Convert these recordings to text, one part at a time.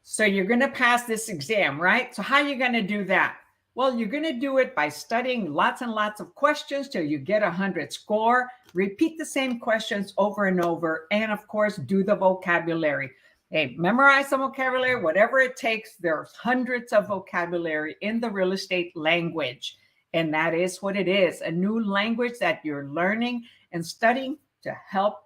So you're going to pass this exam, right? So how are you going to do that? Well, you're going to do it by studying lots and lots of questions till you get 100 score. Repeat the same questions over and over. And of course, do the vocabulary. Hey, memorize some vocabulary, whatever it takes. There's hundreds of vocabulary in the real estate language. And that is what it is, a new language that you're learning and studying to help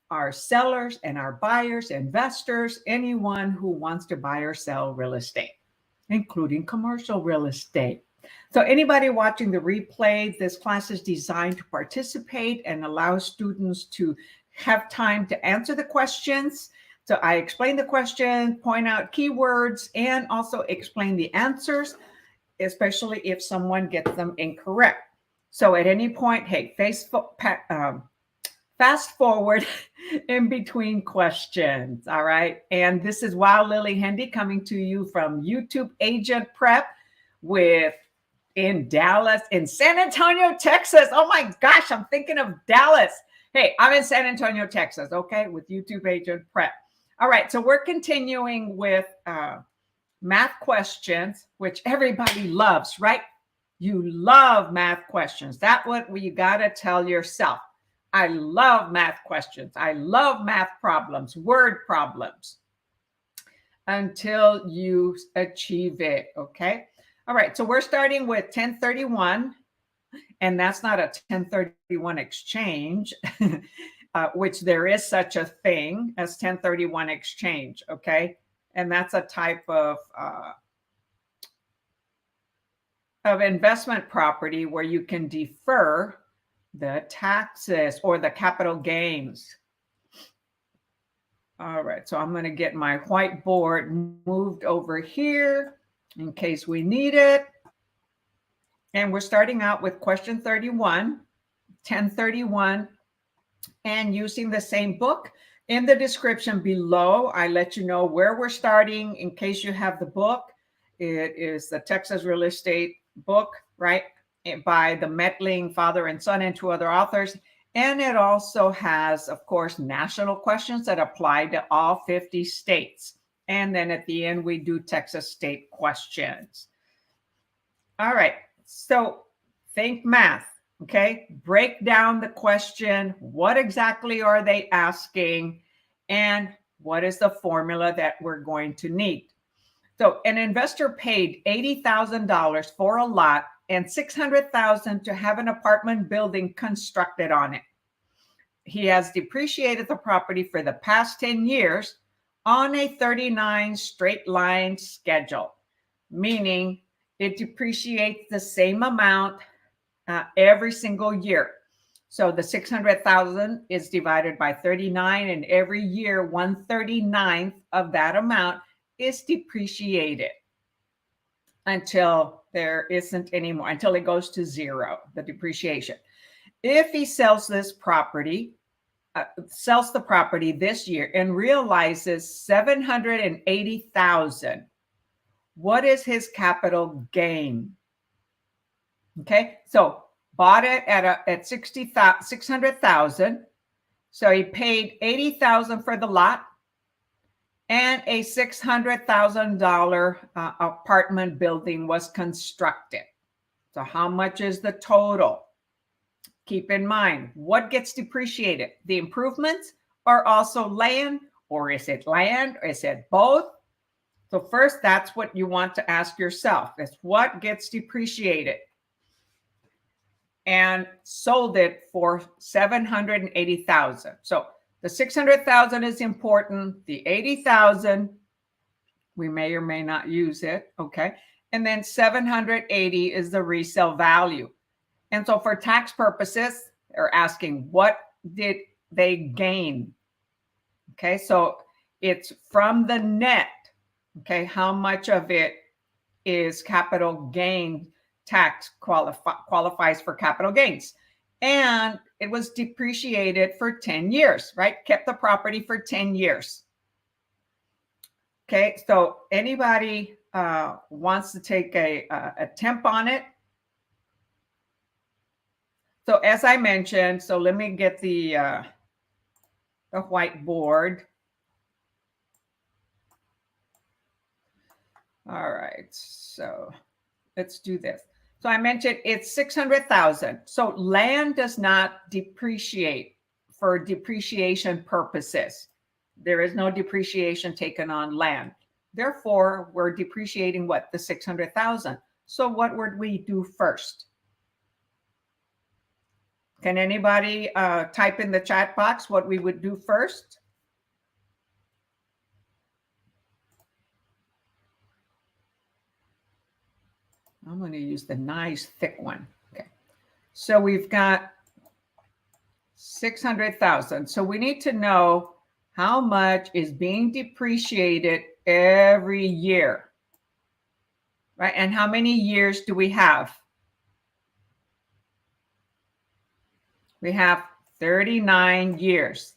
our sellers and our buyers, investors, anyone who wants to buy or sell real estate, including commercial real estate. So anybody watching the replay, this class is designed to participate and allow students to have time to answer the questions. So I explain the question, point out keywords, and also explain the answers, especially if someone gets them incorrect. So at any point, hey, fast forward in between questions. All right. And this is Lillie Hendy coming to you from YouTube Agent Prep in Dallas, in San Antonio, Texas. Oh my gosh, I'm thinking of Dallas. Hey, I'm in San Antonio, Texas, okay, with YouTube Agent Prep. All right, so we're continuing with math questions, which everybody loves, right? You love math questions. That's what you got to tell yourself. I love math questions. I love math problems, word problems, until you achieve it, okay? All right, so we're starting with 1031, and that's not a 1031 exchange, which there is such a thing as 1031 exchange, okay? And that's a type of investment property where you can defer the taxes or the capital gains. All right, so I'm going to get my whiteboard moved over here in case we need it. And we're starting out with question 31, 1031, and using the same book. In the description below, I let you know where we're starting in case you have the book. It is the Texas Real Estate book, right, by the Metling father and son and two other authors. And it also has, of course, national questions that apply to all 50 states. And then at the end, we do Texas state questions. All right, so think math, okay? Break down the question. What exactly are they asking? And what is the formula that we're going to need? So an investor paid $80,000 for a lot and $600,000 to have an apartment building constructed on it. He has depreciated the property for the past 10 years on a 39 straight line schedule, meaning it depreciates the same amount every single year. So the 600,000 is divided by 39, and every year 1/39 of that amount is depreciated until there isn't anymore, until it goes to zero, the depreciation. If he sells the property this year and realizes 780,000, what is his capital gain? Okay, so bought it at 600,000. So he paid 80,000 for the lot, and a $600,000 apartment building was constructed. So how much is the total? Keep in mind, what gets depreciated? The improvements or also land? Or is it land? Or is it both? So first, that's what you want to ask yourself, is what gets depreciated? And sold it for 780,000. So the 600,000 is important. The 80,000, we may or may not use it, okay? And then 780 is the resale value. And so for tax purposes, they're asking, what did they gain? Okay, so it's from the net, okay? How much of it is capital gain tax qualifies for capital gains? And it was depreciated for 10 years, right? Kept the property for 10 years. Okay, so anybody wants to take a attempt on it? So as I mentioned, so let me get the whiteboard. All right, so let's do this. So I mentioned it's 600,000. So land does not depreciate for depreciation purposes. There is no depreciation taken on land. Therefore, we're depreciating what? The 600,000. So what would we do first? Can anybody type in the chat box what we would do first? I'm going to use the nice thick one. Okay. So we've got 600,000. So we need to know how much is being depreciated every year, right? And how many years do we have? We have 39 years.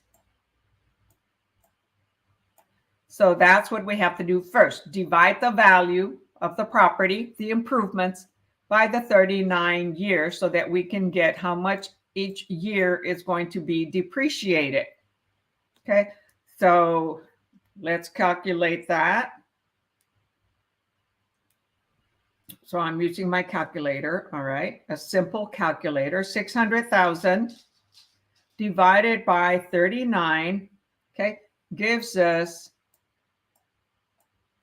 So that's what we have to do first. Divide the value of the property, the improvements, by the 39 years so that we can get how much each year is going to be depreciated. Okay, so let's calculate that. So I'm using my calculator, all right, a simple calculator. 600,000 divided by 39, okay, gives us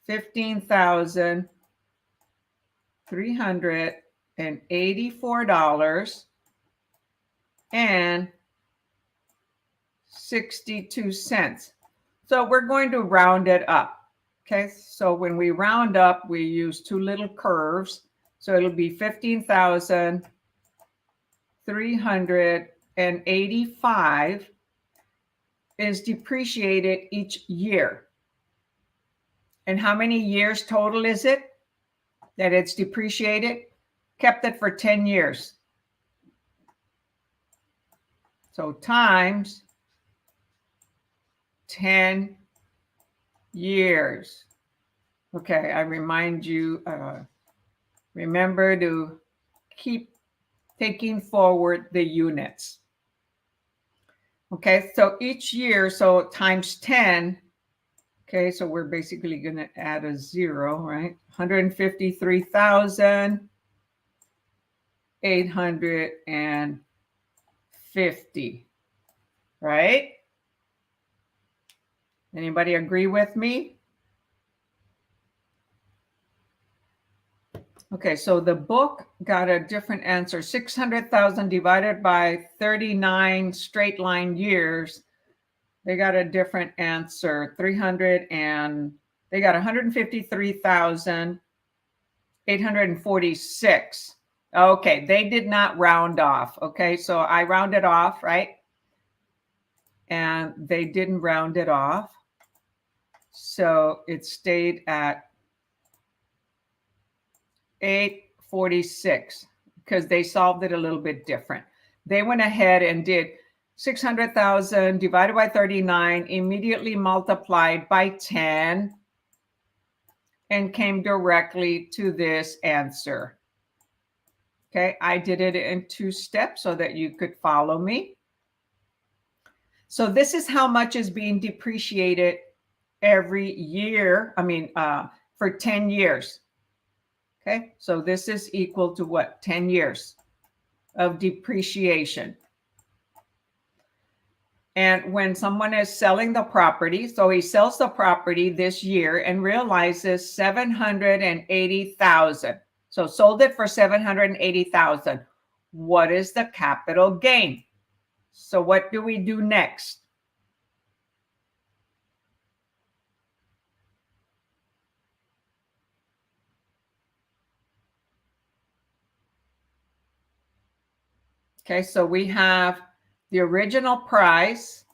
$15,384.62. So we're going to round it up. Okay, so when we round up, we use two little curves. So it'll be 15,385 is depreciated each year. And how many years total is it that it's depreciated? Kept it for 10 years. So times 10 years. Okay, I remind you, remember to keep taking forward the units. Okay, so each year, so times 10. Okay, so we're basically going to add a 0, right? 153,850, right? Anybody agree with me? Okay, so the book got a different answer. 600,000 divided by 39 straight line years. They got a different answer. They got 153,846. Okay, they did not round off. Okay, so I rounded off, right? And they didn't round it off. So it stayed at 846 because they solved it a little bit different. They went ahead and did 600,000 divided by 39, immediately multiplied by 10, and came directly to this answer. Okay, I did it in 2 steps so that you could follow me. So this is how much is being depreciated every year. For 10 years. Okay, so this is equal to what? 10 years of depreciation. And when someone is selling the property, so he sells the property this year and realizes 780,000. So sold it for 780,000. What is the capital gain? So what do we do next? Okay, so we have the original price.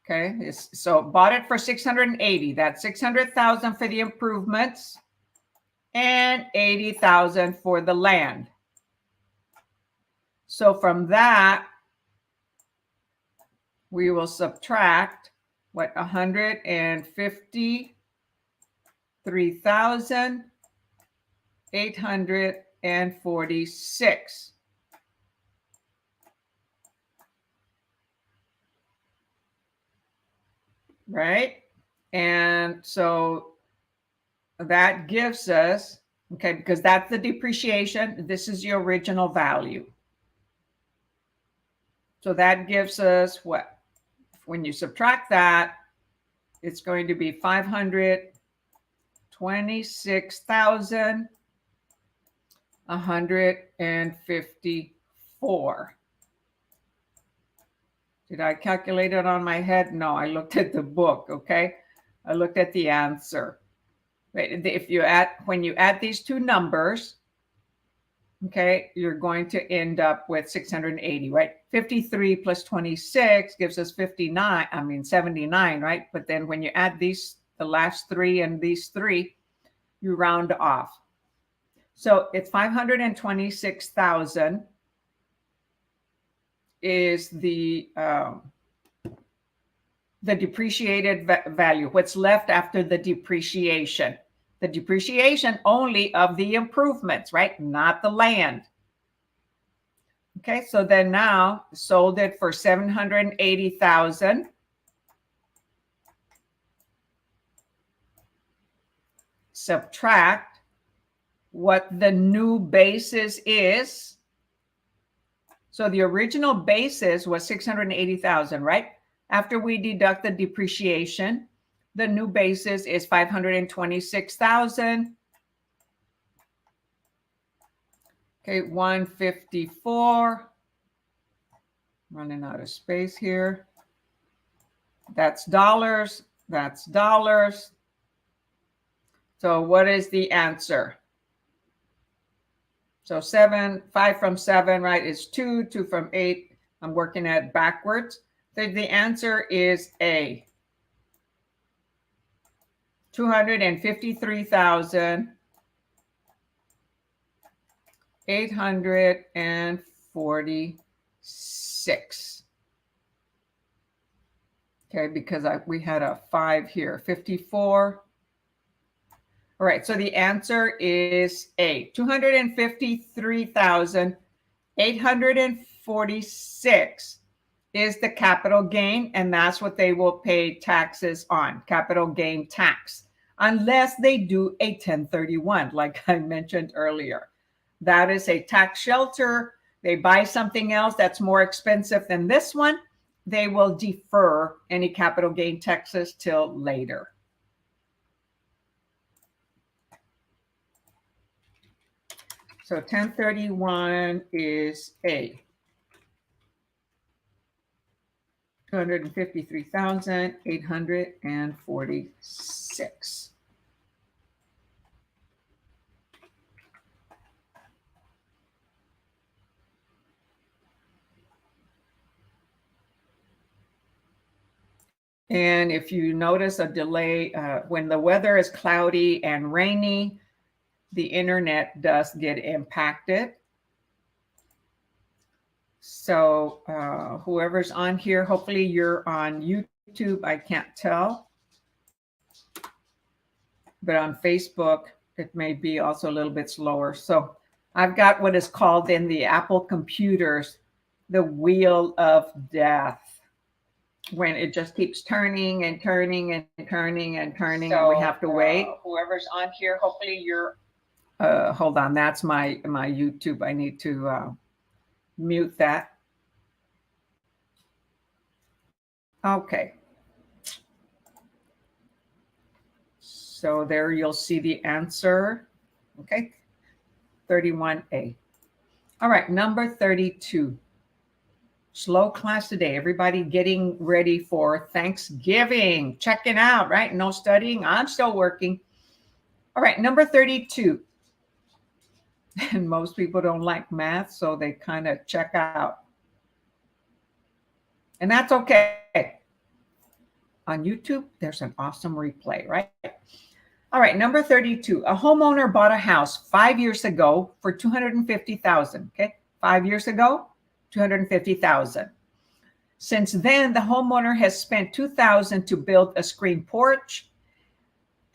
Okay, so bought it for 680. That's 600,000 for the improvements and 80,000 for the land. So from that, we will subtract what? 153,846. Right? And so that gives us, okay, because that's the depreciation. This is the original value. So that gives us what? When you subtract that, it's going to be 526,154. Did I calculate it on my head? No, I looked at the book, okay? I looked at the answer. If you add, when you add these two numbers, okay, you're going to end up with 680, right? 53 plus 26 gives us 79, right? But then when you add these, the last three and these three, you round off. So it's 526,000 is the depreciated value, what's left after the depreciation. The depreciation only of the improvements, right? Not the land. Okay, so then now sold it for 780,000. Subtract what the new basis is. So the original basis was 680,000, right? After we deduct the depreciation, the new basis is 526,000. Okay, 154. Running out of space here. That's dollars. That's dollars. So what is the answer? So 5 from 7, right, is 2. 2 from 8. I'm working at backwards. So the answer is A. 253,846. Okay, because we had a 5 here. 54. All right, so the answer is A. 253,846 is the capital gain, and that's what they will pay taxes on, capital gain tax, unless they do a 1031, like I mentioned earlier. That is a tax shelter. They buy something else that's more expensive than this one. They will defer any capital gain taxes till later. So 1031 is A. 253,846. And if you notice a delay, when the weather is cloudy and rainy, the internet does get impacted. So whoever's on here, hopefully you're on YouTube. I can't tell. But on Facebook, it may be also a little bit slower. So I've got what is called in the Apple computers, the wheel of death, when it just keeps turning and turning and turning and turning, and we have to wait. Whoever's on here, hopefully you're, hold on, that's my YouTube. I need to mute that. Okay. So there you'll see the answer. Okay. 31A. All right, number 32. Slow class today. Everybody getting ready for Thanksgiving. Checking out, right? No studying. I'm still working. All right, number 32. And most people don't like math, so they kind of check out. And that's okay. On YouTube, there's an awesome replay, right? All right, number 32. A homeowner bought a house 5 years ago for $250,000. Okay, 5 years ago, $250,000. Since then, the homeowner has spent $2,000 to build a screen porch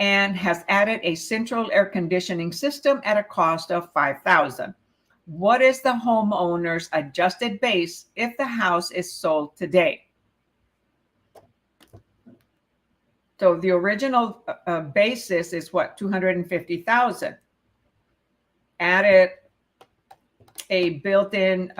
and has added a central air conditioning system at a cost of $5,000. What is the homeowner's adjusted base if the house is sold today? So the original basis is what? 250,000. Added a built-in,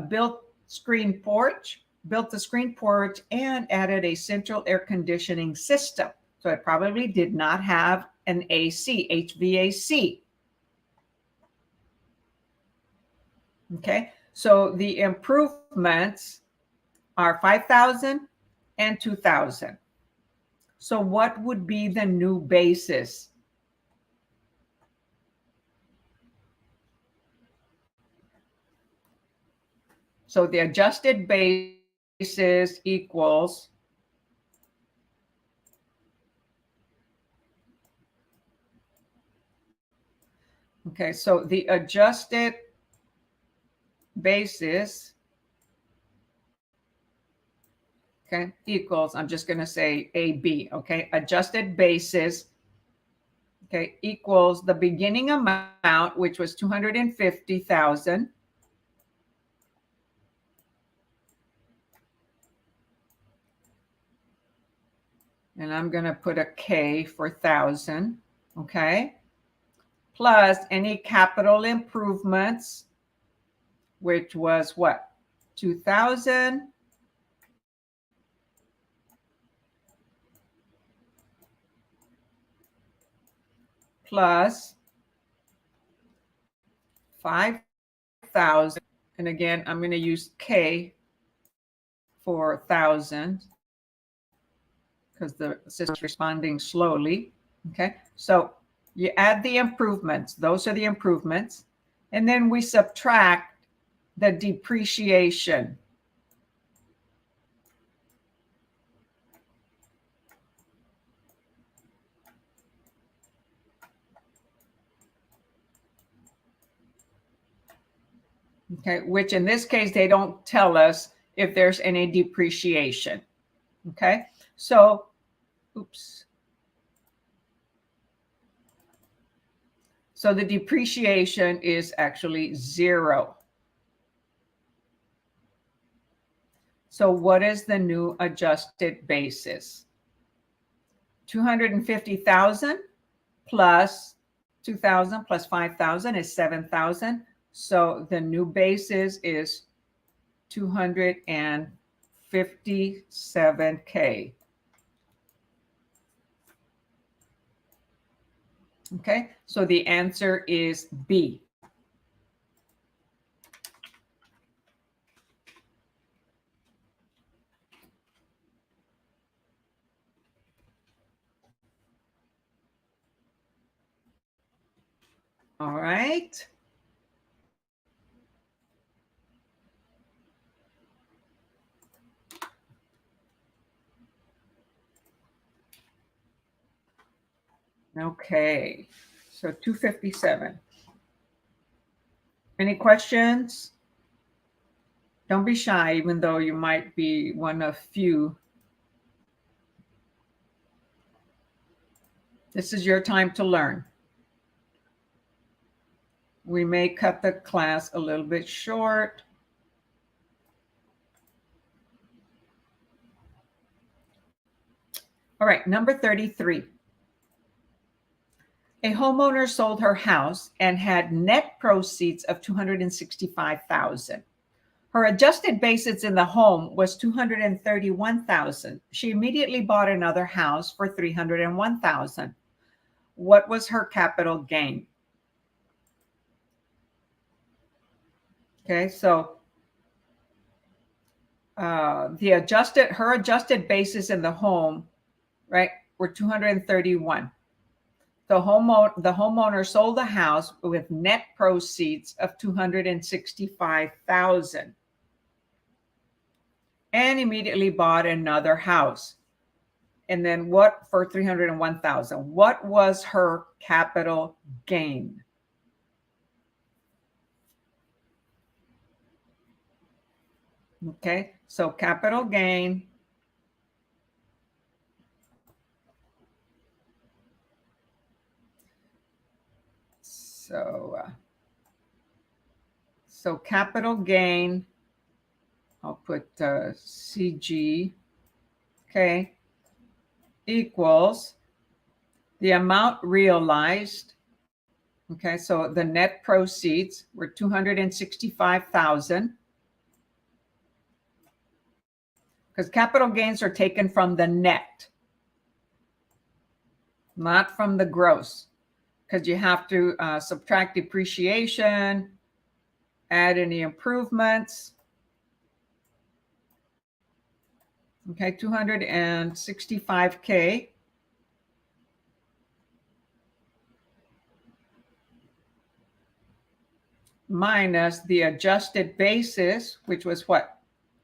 built screen porch, built the screen porch, and added a central air conditioning system. So it probably did not have an AC, HVAC. Okay, so the improvements are 5,000 and 2,000. So what would be the new basis? So the adjusted basis equals okay, so the adjusted basis, okay, equals, I'm just going to say AB, okay, adjusted basis, okay, equals the beginning amount, which was 250,000. And I'm going to put a K for 1,000, okay, plus any capital improvements, which was what? 2,000 plus 5,000. And again, I'm going to use K for 1,000 because the system's responding slowly. Okay, so you add the improvements. Those are the improvements. And then we subtract the depreciation. Okay, which in this case, they don't tell us if there's any depreciation. Okay, so, oops. So the depreciation is actually 0. So what is the new adjusted basis? 250,000 plus 2,000 plus 5,000 is 7,000. So the new basis is 257K. Okay, so the answer is B. All right. Okay, so 257. Any questions? Don't be shy, even though you might be one of few. This is your time to learn. We may cut the class a little bit short. All right, number 33. A homeowner sold her house and had net proceeds of 265,000. Her adjusted basis in the home was 231,000. She immediately bought another house for 301,000. What was her capital gain? Okay, so her adjusted basis in the home, right, were 231. The homeowner sold the house with net proceeds of 265,000 and immediately bought another house. And then what for 301,000? What was her capital gain? Okay, so capital gain So capital gain, I'll put CG, okay, equals the amount realized. Okay, so the net proceeds were $265,000 because capital gains are taken from the net, not from the gross, because you have to subtract depreciation, add any improvements. Okay, $265K minus the adjusted basis, which was what?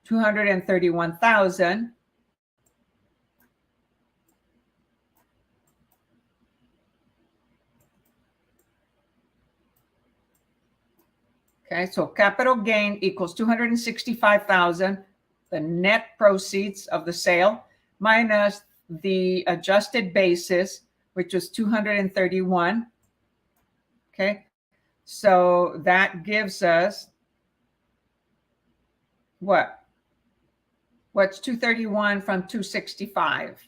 231,000. Okay, so capital gain equals 265,000, the net proceeds of the sale, minus the adjusted basis, which was 231. Okay, so that gives us what? What's 231 from 265?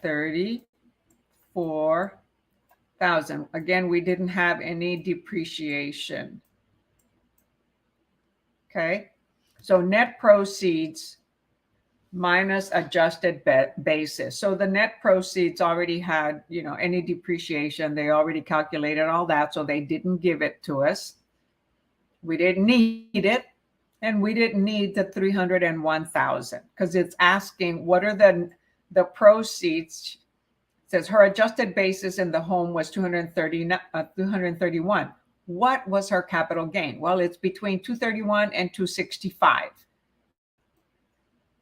34,000. Again, we didn't have any depreciation. Okay, so net proceeds minus adjusted basis. So the net proceeds already had, any depreciation. They already calculated all that, so they didn't give it to us. We didn't need it, and we didn't need the 301,000 because it's asking what are the proceeds. It says her adjusted basis in the home was 231. What was her capital gain? Well, it's between 231 and 265.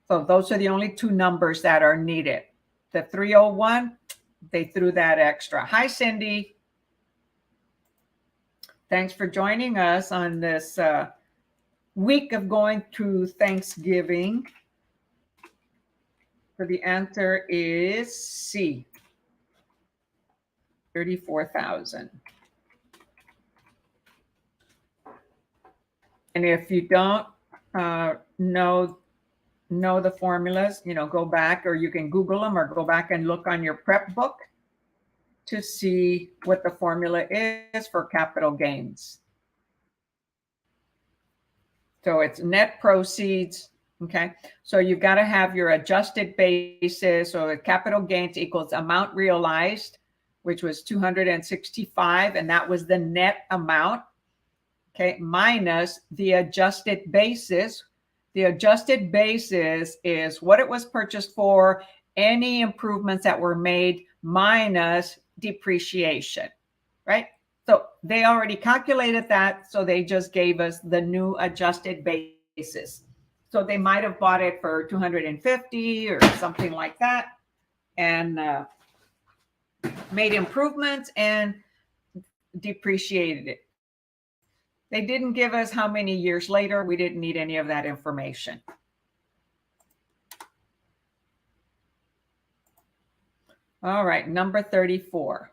So those are the only two numbers that are needed. The 301, they threw that extra. Hi, Cindy. Thanks for joining us on this week of going through Thanksgiving. So the answer is C, 34,000. And if you don't know the formulas, go back, or you can Google them or go back and look on your prep book to see what the formula is for capital gains. So it's net proceeds. Okay, so you've got to have your adjusted basis, or capital gains equals amount realized, which was 265, and that was the net amount. Okay, minus the adjusted basis. The adjusted basis is what it was purchased for, any improvements that were made, minus depreciation, right? So they already calculated that, so they just gave us the new adjusted basis. So they might have bought it for 250 or something like that, and made improvements and depreciated it. They didn't give us how many years later. We didn't need any of that information. All right, number 34.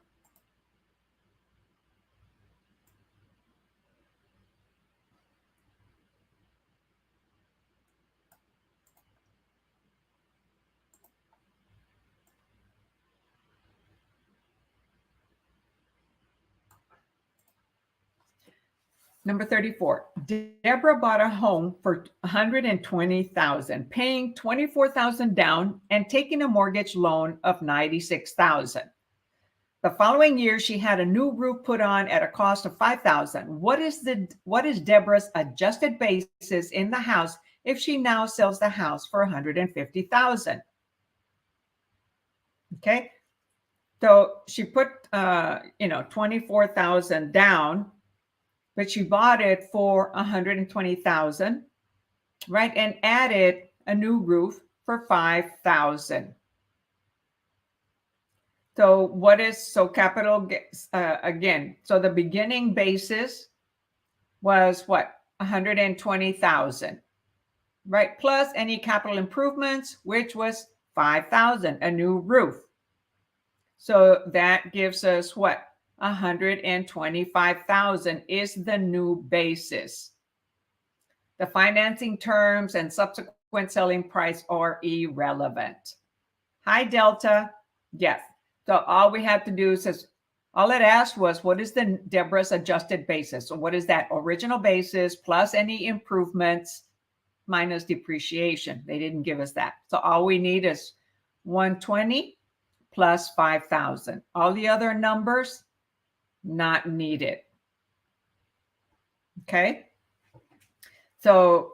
Number 34, Deborah bought a home for $120,000, paying $24,000 down and taking a mortgage loan of $96,000. The following year, she had a new roof put on at a cost of $5,000. What is Deborah's adjusted basis in the house if she now sells the house for $150,000? Okay, so she put $24,000 down, but she bought it for $120,000, right? And added a new roof for $5,000. So capital again? So the beginning basis was what? $120,000, right? Plus any capital improvements, which was $5,000, a new roof. So that gives us what? $125,000 is the new basis. The financing terms and subsequent selling price are irrelevant. Hi, Delta. Yes. So all we have to do is, all it asked was, what is the Deborah's adjusted basis? So what is that? Original basis plus any improvements minus depreciation. They didn't give us that. So all we need is 120 plus 5,000. All the other numbers, not needed. Okay. So,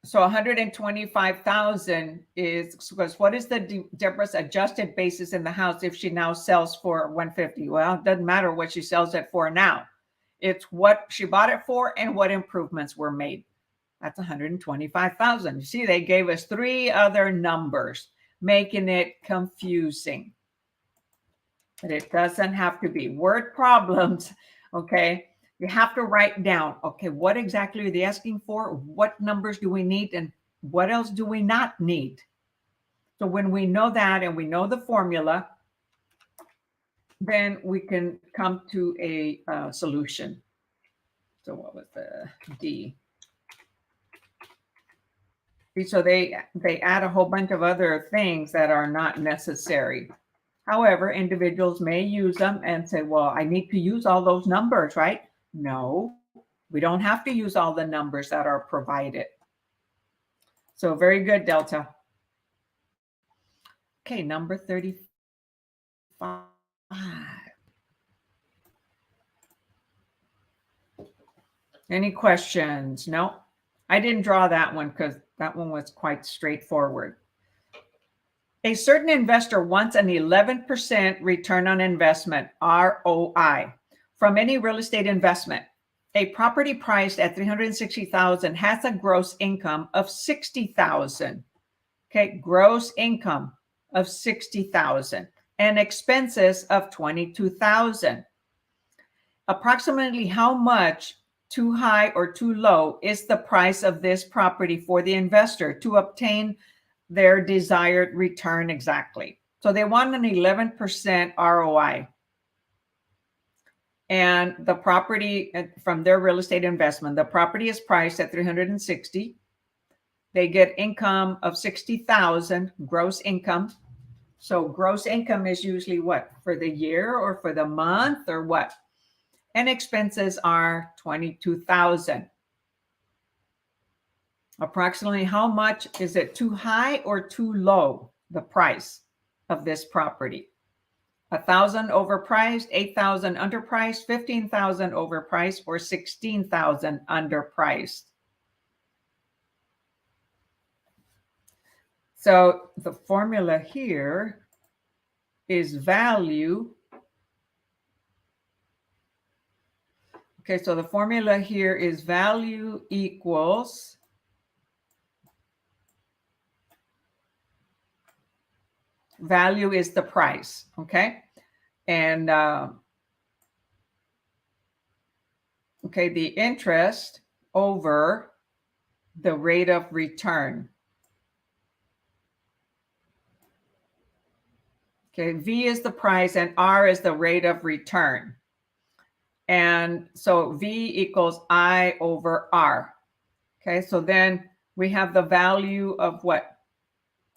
so 125,000 is, because what is the Deborah's adjusted basis in the house if she now sells for 150? Well, it doesn't matter what she sells it for now. It's what she bought it for and what improvements were made. That's 125,000. You see, they gave us three other numbers, making it confusing. But it doesn't have to be. Word problems, okay? You have to write down, okay, what exactly are they asking for? What numbers do we need? And what else do we not need? So when we know that and we know the formula, then we can come to a solution. So what was the D? So they add a whole bunch of other things that are not necessary. However, individuals may use them and say, well, I need to use all those numbers, right? No, we don't have to use all the numbers that are provided. So very good, Delta. Okay, number 35. Any questions? No, I didn't draw that one because that one was quite straightforward. A certain investor wants an 11% return on investment, ROI, from any real estate investment. A property priced at $360,000 has a gross income of $60,000. Okay, gross income of $60,000 and expenses of $22,000. Approximately how much, too high or too low, is the price of this property for the investor to obtain their desired return exactly? So they want an 11% ROI. And the property from their real estate investment, the property is priced at $360,000. They get income of $60,000 gross income. So gross income is usually what? For the year or for the month or what? And expenses are $22,000. Approximately how much is it too high or too low, the price of this property? 1,000 overpriced, 8,000 underpriced, 15,000 overpriced, or 16,000 underpriced? So the formula here is value. Okay, so the formula here is value equals value is the price, okay? And okay, the interest over the rate of return. Okay, V is the price and R is the rate of return. And so V equals I over R. Okay, so then we have the value of what?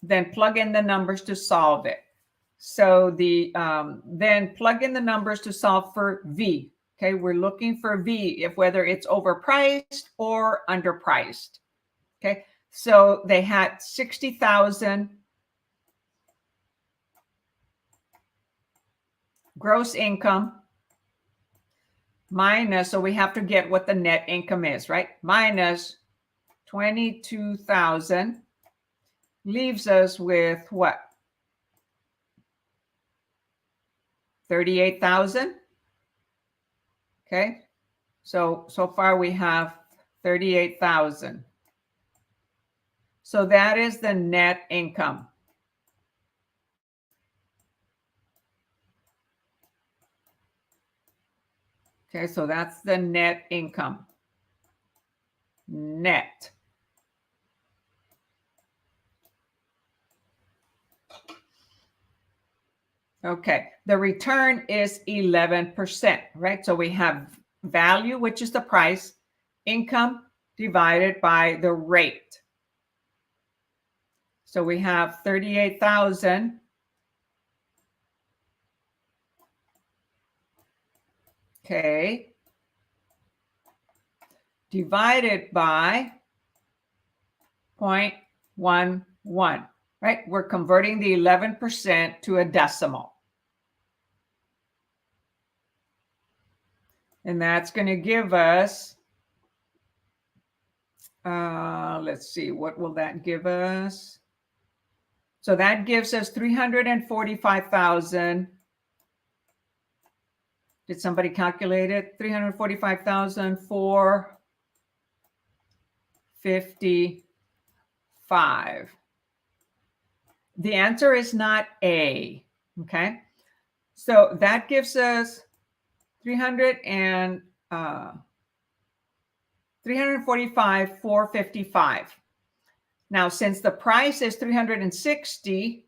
Then plug in the numbers to solve it. So the then plug in the numbers to solve for V. Okay, we're looking for V, if whether it's overpriced or underpriced. Okay, so they had 60,000 gross income minus, so we have to get what the net income is, right? Minus 22,000 leaves us with what? 38,000. Okay, so far we have 38,000. So that is the net income. Okay, so that's the net income. Net. Okay, the return is 11%, right? So we have value, which is the price, income divided by the rate. So we have 38,000. Okay. Divided by 0.11, right? We're converting the 11% to a decimal. And that's going to give us, let's see, what will that give us? So that gives us 345,000. Did somebody calculate it? 345,455. The answer is not A. Okay. So that gives us 345,455. Now, since the price is 360,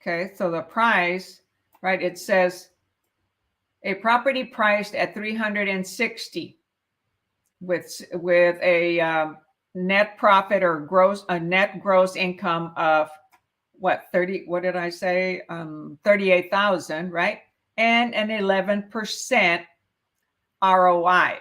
okay, so the price, right, it says a property priced at 360 with a net profit or net gross income of what, 30, what did I say? 38,000, right? And an 11% ROI.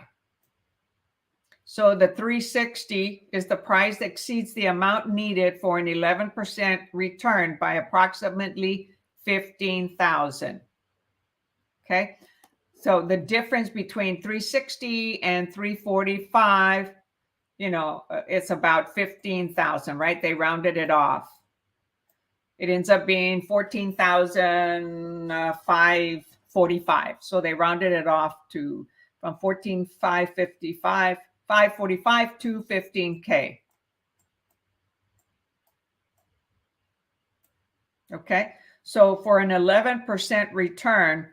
So the 360 is the price that exceeds the amount needed for an 11% return by approximately 15,000. Okay. So the difference between 360 and 345, it's about 15,000, right? They rounded it off. It ends up being 14,545. So they rounded it off to from 545 to 15K. Okay. So for an 11% return,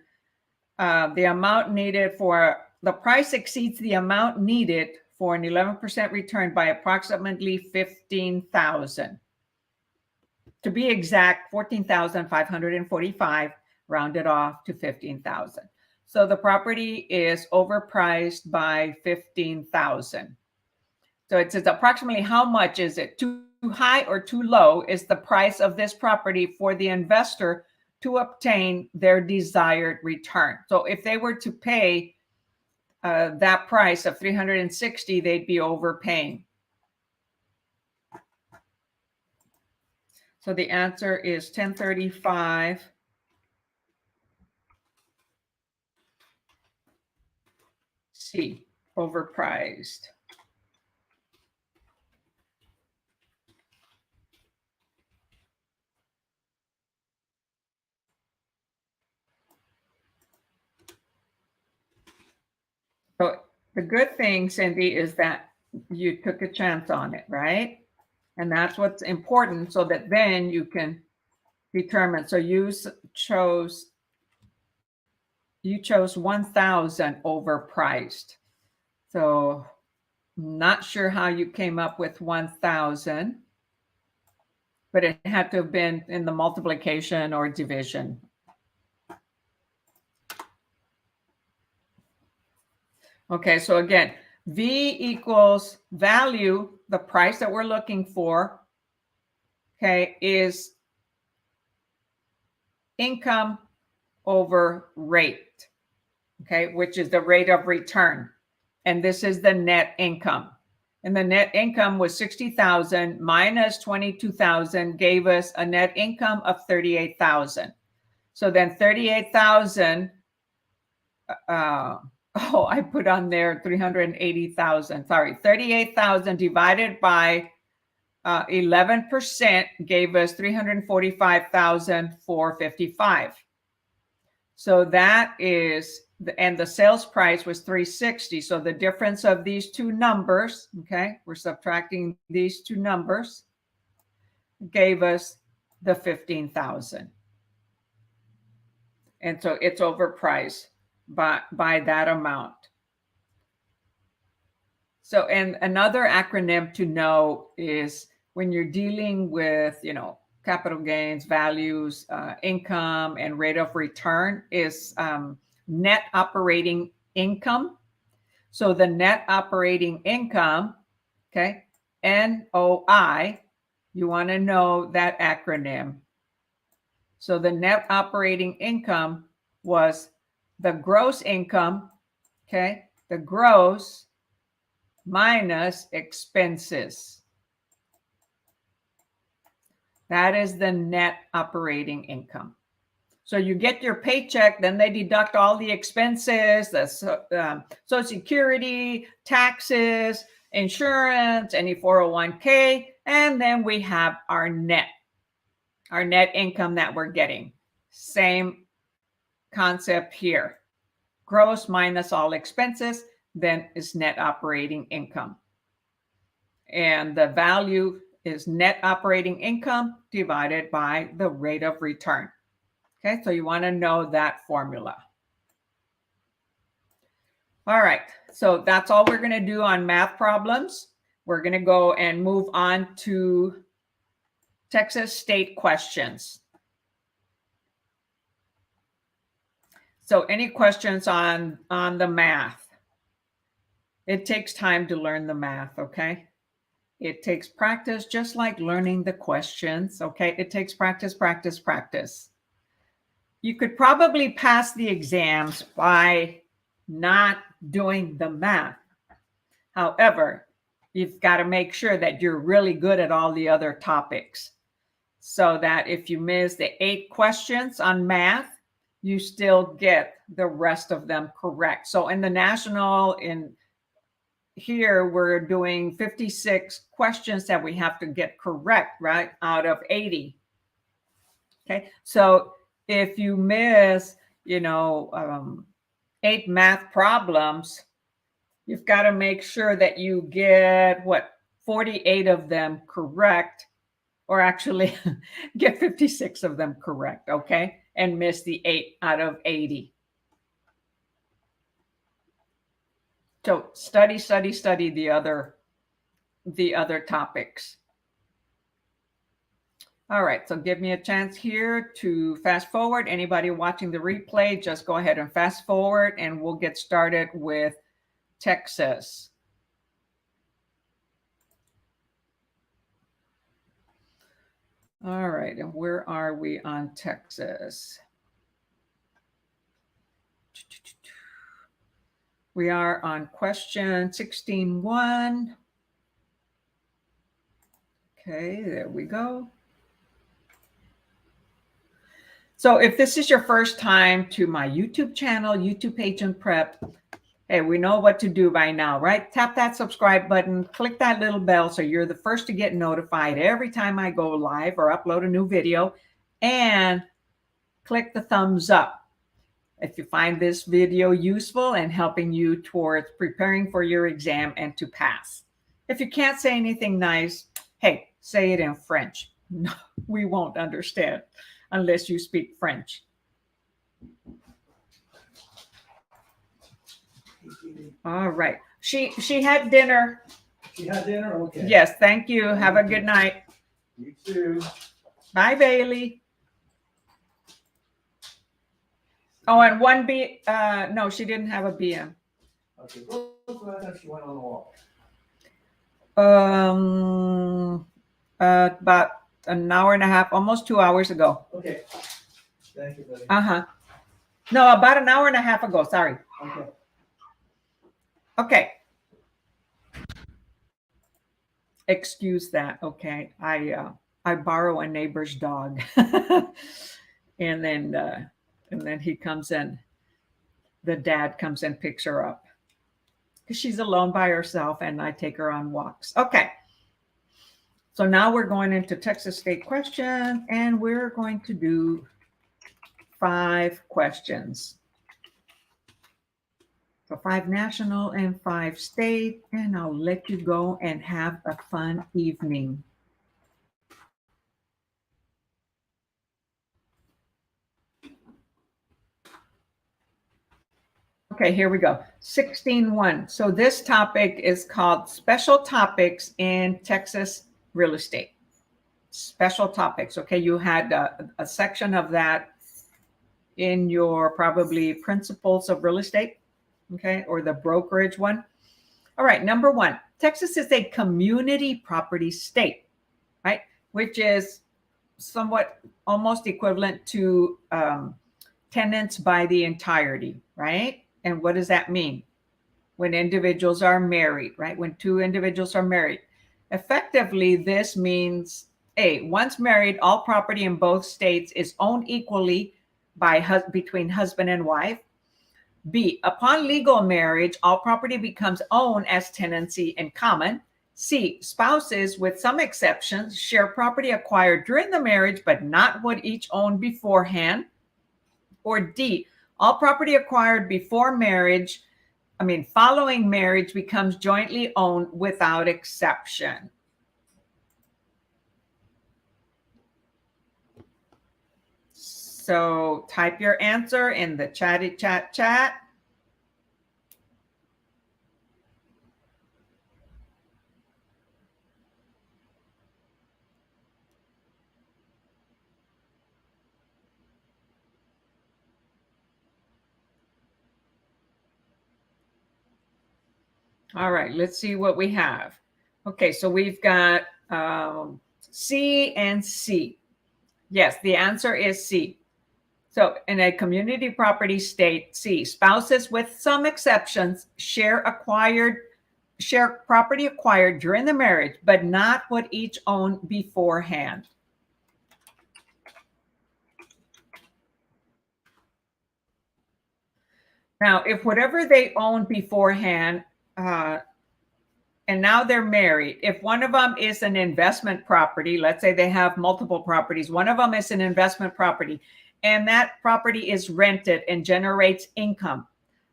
the amount needed for the price exceeds the amount needed for an 11% return by approximately 15,000. To be exact, 14,545 rounded off to 15,000. So the property is overpriced by 15,000. So it says approximately how much is it? Too high or too low is the price of this property for the investor to obtain their desired return. So if they were to pay that price of 360, they'd be overpaying. So the answer is 1035. C, overpriced. So the good thing, Cindy, is that you took a chance on it, right? And that's what's important, so that then you can determine. So you chose 1,000 overpriced. So not sure how you came up with 1,000, but it had to have been in the multiplication or division. Okay, so again, V equals value, the price that we're looking for, okay, is income over rate, okay, which is the rate of return. And this is the net income. And the net income was 60,000 minus 22,000 gave us a net income of 38,000. So then 38,000, I put on there 380,000. Sorry, 38,000 divided by 11% gave us 345,455. So that is, and the sales price was 360. So the difference of these two numbers, okay, we're subtracting these two numbers, gave us the 15,000. And so it's overpriced by that amount. So, and another acronym to know is when you're dealing with, capital gains, values, income, and rate of return is net operating income. So the net operating income, okay, NOI, you want to know that acronym. So the net operating income was the gross income, okay? The gross minus expenses. That is the net operating income. So you get your paycheck, then they deduct all the expenses, the Social Security, taxes, insurance, any 401k, and then we have our net income that we're getting. Same concept here. Gross minus all expenses, then is net operating income. And the value is net operating income divided by the rate of return. Okay, so you want to know that formula. All right, so that's all we're going to do on math problems. We're going to go and move on to Texas state questions. So any questions on the math? It takes time to learn the math, okay? It takes practice, just like learning the questions, okay? It takes practice, practice, practice. You could probably pass the exams by not doing the math. However, you've got to make sure that you're really good at all the other topics, so that if you miss the 8 questions on math, you still get the rest of them correct. So in the national, in here, we're doing 56 questions that we have to get correct, right, out of 80. Okay, so if you miss, 8 math problems, you've got to make sure that you get 48 of them correct, or actually get 56 of them correct, okay? And miss the 8 out of 80. So study the other topics. All right, so give me a chance here to fast forward. Anybody watching the replay, just go ahead and fast forward and we'll get started with Texas. All right, and where are we on Texas? We are on question 16.1. Okay, there we go. So if this is your first time to my YouTube channel, YouTube AgentPrep, hey, we know what to do by now, right? Tap that subscribe button, click that little bell so you're the first to get notified every time I go live or upload a new video, and click the thumbs up if you find this video useful and helping you towards preparing for your exam and to pass. If you can't say anything nice, hey, say it in French. No, we won't understand unless you speak French. All right. She had dinner. She had dinner? Okay. Yes, thank you. Have a good night. You too. Bye, Bailey. Oh, and one B, no, she didn't have a BM. Okay, what was the last time she went on the walk? About an hour and a half, almost 2 hours ago. Okay. Thank you, buddy. Uh-huh. No, about an hour and a half ago, sorry. Okay. Okay. Excuse that, okay. I borrow a neighbor's dog. and then he comes in, the dad comes and picks her up because she's alone by herself and I take her on walks. Okay. So now we're going into Texas state questions and we're going to do 5 questions. So 5 national and 5 state, and I'll let you go and have a fun evening. Okay, here we go. 16.1. So this topic is called Special Topics in Texas Real Estate. Special topics. Okay, you had a section of that in your probably Principles of Real Estate, okay, or the brokerage one. All right, number 1. Texas is a community property state, right? Which is somewhat almost equivalent to tenants by the entirety, right? And what does that mean? When individuals are married, right? When two individuals are married. Effectively, this means A, once married, all property in both states is owned equally between husband and wife. B, upon legal marriage, all property becomes owned as tenancy in common. C, spouses, with some exceptions, share property acquired during the marriage, but not what each owned beforehand. Or D, all property acquired before marriage, following marriage, becomes jointly owned without exception. So type your answer in the chat. All right, let's see what we have. Okay, so we've got C and C. Yes, the answer is C. So in a community property state, C, spouses with some exceptions share property acquired during the marriage, but not what each owned beforehand. Now, if whatever they owned beforehand, and now they're married, if one of them is an investment property, let's say they have multiple properties, one of them is an investment property, and that property is rented and generates income,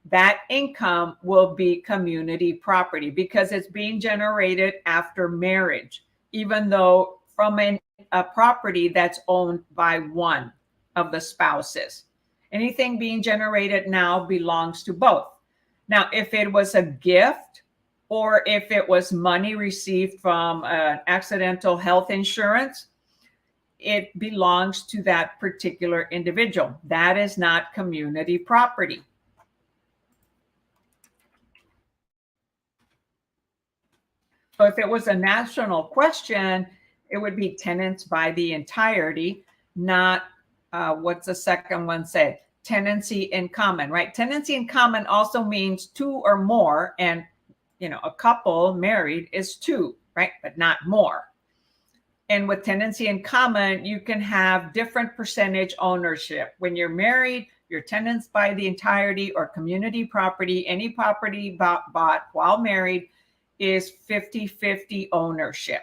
that income will be community property because it's being generated after marriage, even though from a property that's owned by one of the spouses. Anything being generated now belongs to both. Now, if it was a gift or if it was money received from accidental health insurance, it belongs to that particular individual. That is not community property. So if it was a national question, it would be tenants by the entirety, not what's the second one say? Tenancy in common, right? Tenancy in common also means two or more, and a couple married is two, right? But not more. And with tenancy in common, you can have different percentage ownership. When you're married, you're tenants by the entirety or community property. Any property bought while married is 50-50 ownership.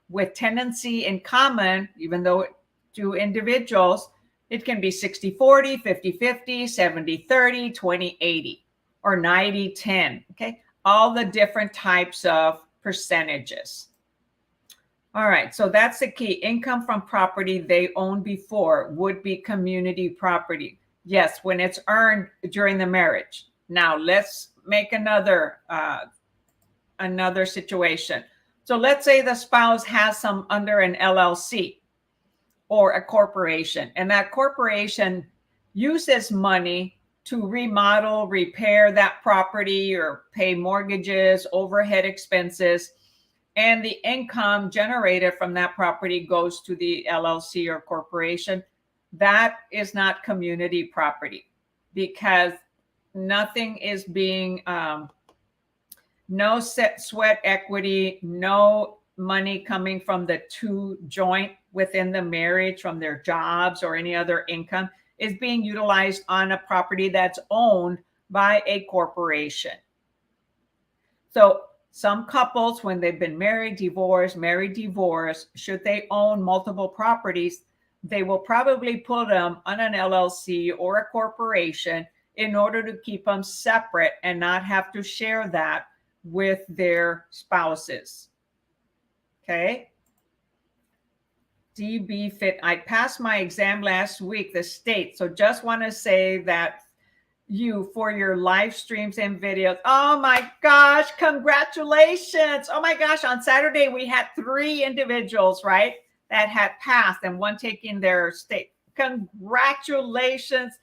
With tenancy in common, even though two individuals, it can be 60-40, 50-50, 70-30, 20-80, or 90-10, okay? All the different types of percentages. All right, so that's the key. Income from property they owned before would be community property. Yes, when it's earned during the marriage. Now let's make another situation. So let's say the spouse has some under an LLC or a corporation, and that corporation uses money to remodel, repair that property or pay mortgages, overhead expenses, and the income generated from that property goes to the LLC or corporation. That is not community property because nothing is being, no sweat equity, no money coming from the two joint within the marriage from their jobs or any other income is being utilized on a property that's owned by a corporation. So some couples, when they've been married, divorced, married, divorced, should they own multiple properties, they will probably put them on an LLC or a corporation in order to keep them separate and not have to share that with their spouses. Okay. DB Fit. I passed my exam last week, the state. So just want to say that you for your live streams and videos. Oh my gosh, congratulations. Oh my gosh, on Saturday we had 3 individuals, right, that had passed and one taking their state. Congratulations.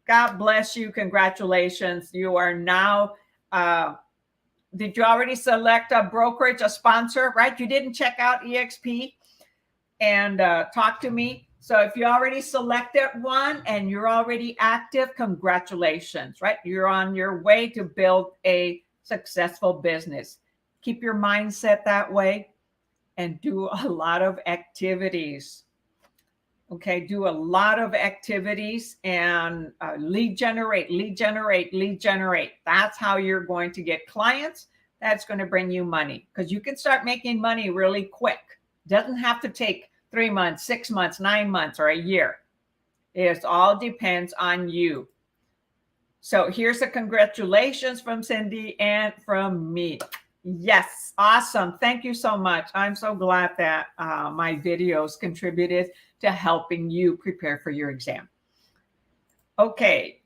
God bless you. Congratulations. You are now did you already select a brokerage, a sponsor, right? You didn't check out EXP and talk to me. So if you already selected one and you're already active, congratulations, right? You're on your way to build a successful business. Keep your mindset that way and do a lot of activities. Okay, do a lot of activities and lead generate. That's how you're going to get clients. That's going to bring you money, because you can start making money really quick. Doesn't have to take 3 months, 6 months, 9 months, or a year. It all depends on you. So here's a congratulations from Cindy and from me. Yes, awesome. Thank you so much. I'm so glad that my videos contributed to helping you prepare for your exam. Okay,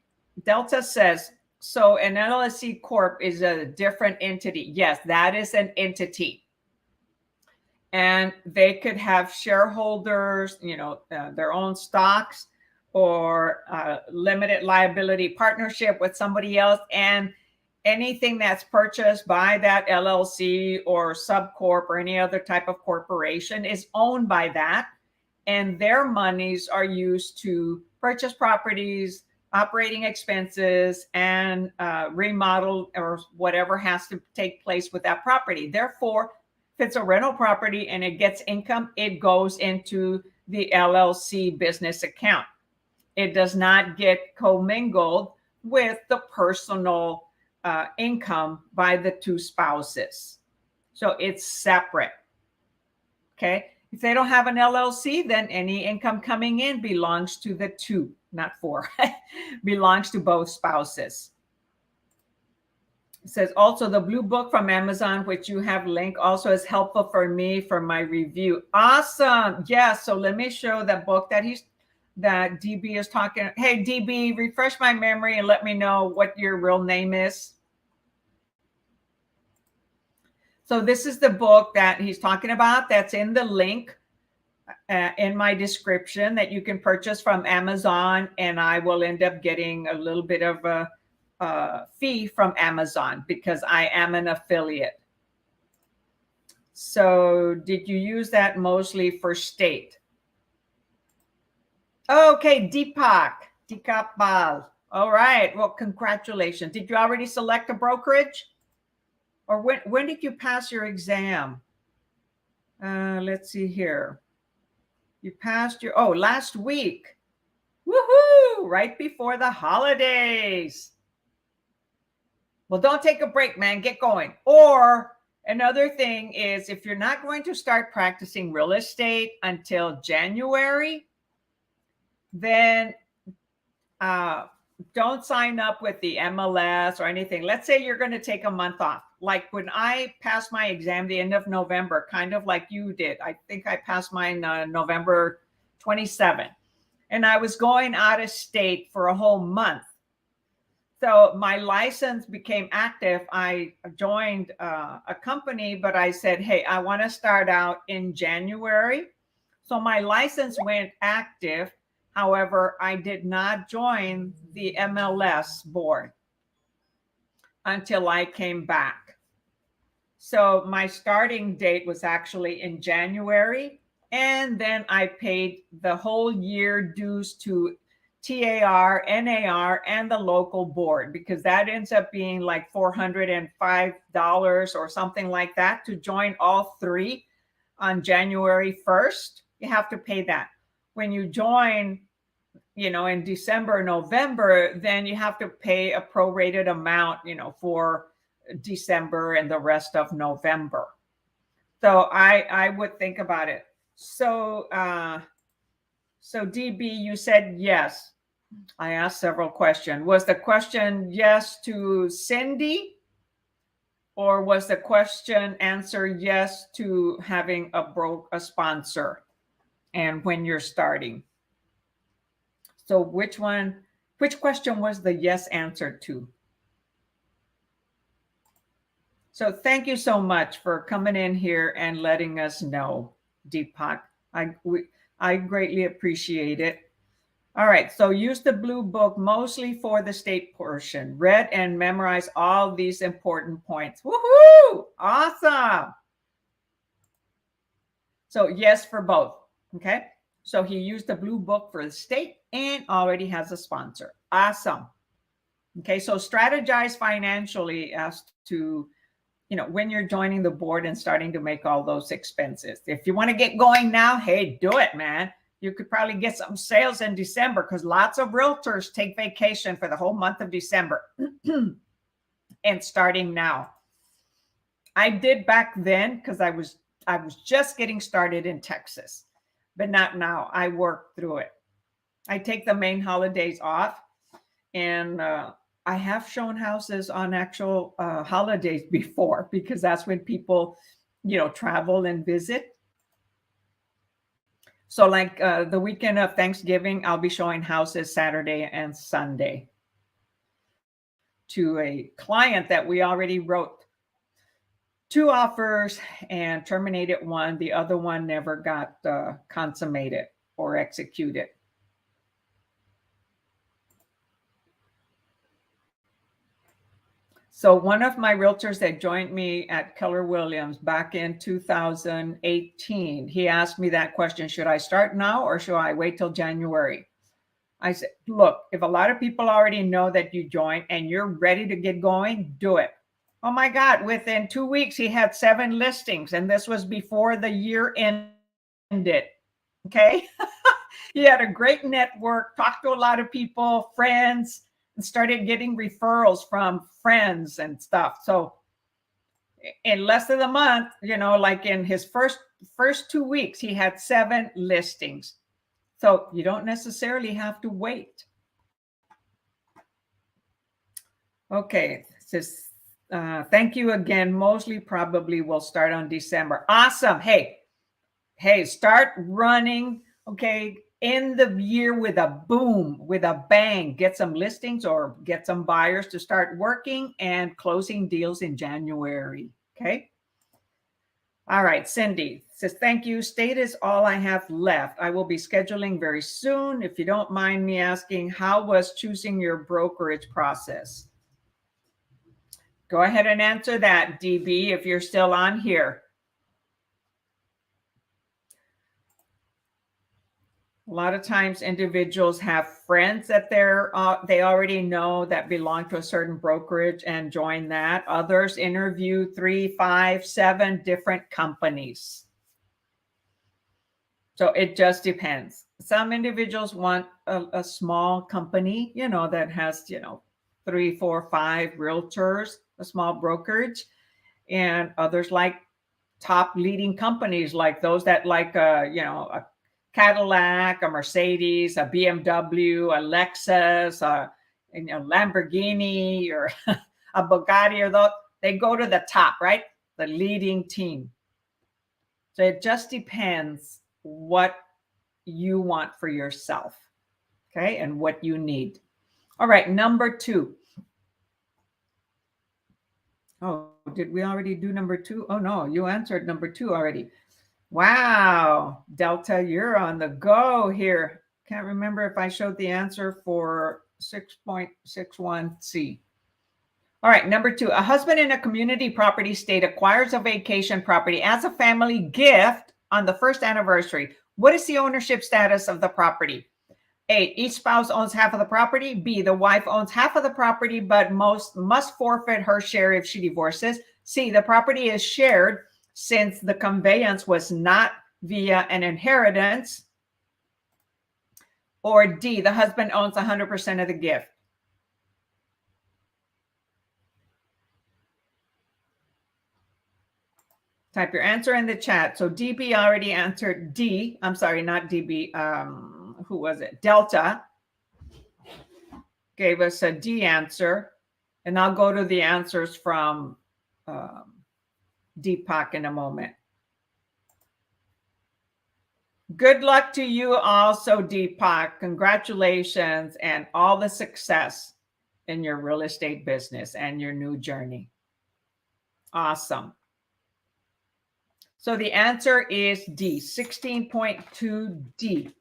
Delta says, so an LLC Corp is a different entity. Yes, that is an entity. And they could have shareholders, their own stocks, or limited liability partnership with somebody else. And anything that's purchased by that LLC or subcorp or any other type of corporation is owned by that. And their monies are used to purchase properties, operating expenses, and remodel or whatever has to take place with that property. Therefore, if it's a rental property and it gets income, it goes into the LLC business account. It does not get commingled with the personal income by the two spouses. So it's separate. Okay. If they don't have an LLC, then any income coming in belongs to the two, not four, belongs to both spouses. It says also the blue book from Amazon, which you have linked, also is helpful for me for my review. Awesome. Yeah. So let me show the book that DB is talking. Hey, DB, refresh my memory and let me know what your real name is. So this is the book that he's talking about. That's in the link in my description that you can purchase from Amazon. And I will end up getting a little bit of a fee from Amazon because I am an affiliate. So did you use that mostly for state? Okay, Deepak Bal. All right. Well, congratulations. Did you already select a brokerage? Or when did you pass your exam? Let's see here. You passed last week. Woohoo! Right before the holidays. Well, don't take a break, man. Get going. Or another thing is, if you're not going to start practicing real estate until January, then don't sign up with the MLS or anything. Let's say you're going to take a month off. Like when I passed my exam the end of November, kind of like you did. I think I passed mine November 27. And I was going out of state for a whole month. So my license became active. I joined a company, but I said, hey, I want to start out in January. So my license went active. However, I did not join the MLS board until I came back. So my starting date was actually in January. And then I paid the whole year dues to TAR, NAR, and the local board, because that ends up being like $405 or something like that to join all three on January 1st. You have to pay that. When you join, in December, November, then you have to pay a prorated amount, for December and the rest of November. So I would think about it. So DB, you said yes. I asked several questions. Was the question yes to Cindy, or was the question answer yes to having a sponsor and when you're starting? So which question was the yes answer to? So thank you so much for coming in here and letting us know, Deepak. I greatly appreciate it. All right, so use the blue book mostly for the state portion. Read and memorize all these important points. Woohoo! Awesome. So yes for both, okay? So he used the blue book for the state and already has a sponsor. Awesome. Okay, so strategize financially as to, when you're joining the board and starting to make all those expenses. If you want to get going now, hey, do it, man. You could probably get some sales in December because lots of realtors take vacation for the whole month of December and starting now. I did back then because I was just getting started in Texas, but not now. I work through it. I take the main holidays off, and I have shown houses on actual holidays before because that's when people, travel and visit. So like the weekend of Thanksgiving, I'll be showing houses Saturday and Sunday to a client that we already wrote 2 offers and terminated one. The other one never got consummated or executed. So one of my realtors that joined me at Keller Williams back in 2018, he asked me that question, should I start now or should I wait till January? I said, look, if a lot of people already know that you joined and you're ready to get going, do it. Oh my God, within 2 weeks, he had 7 listings, and this was before the year ended. Okay. He had a great network, talked to a lot of people, friends, and started getting referrals from friends and stuff. So in less than a month, like in his first 2 weeks, he had 7 listings. So you don't necessarily have to wait. Okay, says, thank you again. Mostly probably will start on December. Awesome. Hey, start running, okay, in the year with a boom, with a bang. Get some listings or get some buyers to start working and closing deals in January, okay? All right, Cindy says, thank you. State is all I have left. I will be scheduling very soon. If you don't mind me asking, how was choosing your brokerage process? Go ahead and answer that, DB, if you're still on here. A lot of times individuals have friends that they already know that belong to a certain brokerage and join that. Others interview 3, 5, 7 different companies. So it just depends. Some individuals want a small company, that has, 3, 4, 5 realtors, a small brokerage, and others like top leading companies like those that like, a Cadillac, a Mercedes, a BMW, a Lexus, a Lamborghini, or a Bugatti, or those, they go to the top, right? The leading team. So it just depends what you want for yourself, okay, and what you need. All right, number 2. Oh, did we already do number 2? Oh no, you answered number 2 already. Wow, Delta, you're on the go here. Can't remember if I showed the answer for 6.61C. All right, number 2, a husband in a community property state acquires a vacation property as a family gift on the first anniversary. What is the ownership status of the property? A, each spouse owns half of the property. B, the wife owns half of the property, but must forfeit her share if she divorces. C, the property is shared since the conveyance was not via an inheritance. Or D, the husband owns 100% of the gift. Type your answer in the chat. So DB already answered D. I'm sorry, not DB. Who was it? Delta gave us a D answer. And I'll go to the answers from Deepak in a moment. Good luck to you also, Deepak. Congratulations and all the success in your real estate business and your new journey. Awesome. So the answer is D, 16.2D.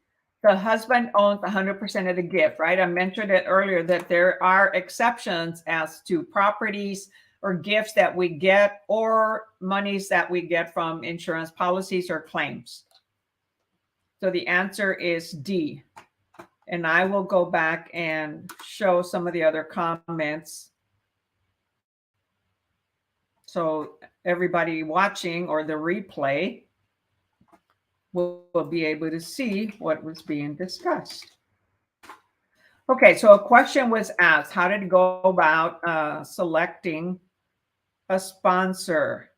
the husband owns 100% of the gift, right? I mentioned it earlier that there are exceptions as to properties or gifts that we get or monies that we get from insurance policies or claims. So the answer is D. And I will go back and show some of the other comments. So everybody watching or the replay will be able to see what was being discussed. Okay, so a question was asked. How did it go about selecting a sponsor?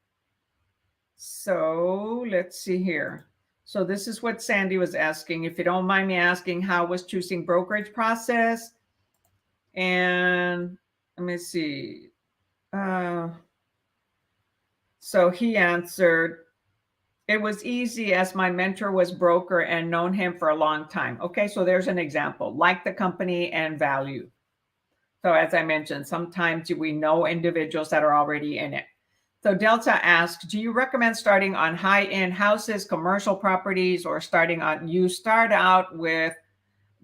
So let's see here. So this is what Sandy was asking. If you don't mind me asking, how was choosing brokerage process? And let me see. So he answered, it was easy as my mentor was broker and known him for a long time. Okay, so there's an example, like the company and value. So as I mentioned, sometimes we know individuals that are already in it. So Delta asked, do you recommend starting on high-end houses, commercial properties, or you start out with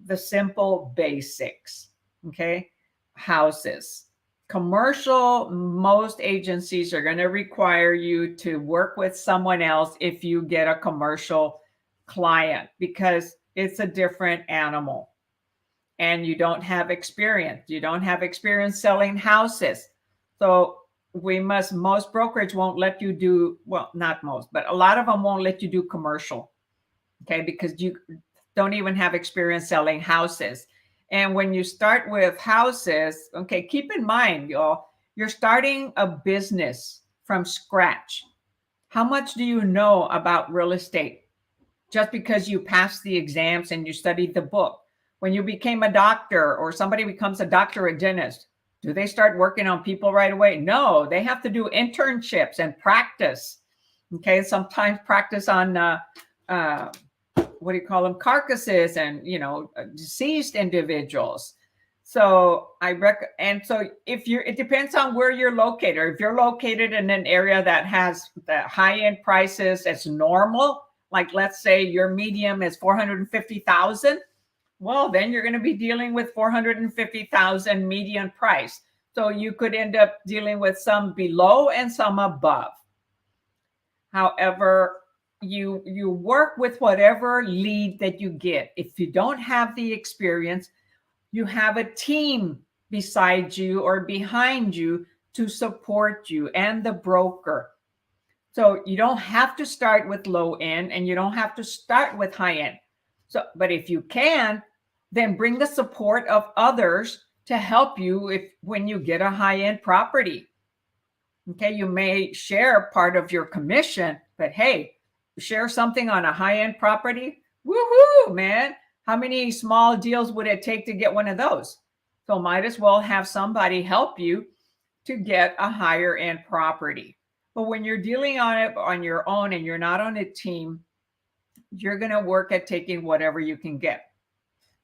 the simple basics, okay? Houses. Commercial, most agencies are going to require you to work with someone else if you get a commercial client because it's a different animal and you don't have experience. You don't have experience selling houses. So most brokerage won't let you do, well, not most, but a lot of them won't let you do commercial, okay, because you don't even have experience selling houses. And when you start with houses, okay, keep in mind, y'all, you're starting a business from scratch. How much do you know about real estate? Just because you passed the exams and you studied the book. When you became a doctor or somebody becomes a doctor or dentist, do they start working on people right away? No, they have to do internships and practice. Okay, sometimes practice on what do you call them, carcasses and deceased individuals. So it depends on where you're located. If you're located in an area that has the high-end prices as normal, like let's say your medium is 450,000, well, then you're going to be dealing with 450,000 median price. So you could end up dealing with some below and some above. However, you work with whatever lead that you get. If you don't have the experience, you have a team beside you or behind you to support you and the broker. So you don't have to start with low end and you don't have to start with high end. So, but if you can, then bring the support of others to help you when you get a high end property. Okay, you may share part of your commission, but hey, share something on a high-end property. Woohoo, man. How many small deals would it take to get one of those? So might as well have somebody help you to get a higher end property. But when you're dealing on it on your own and you're not on a team, you're going to work at taking whatever you can get.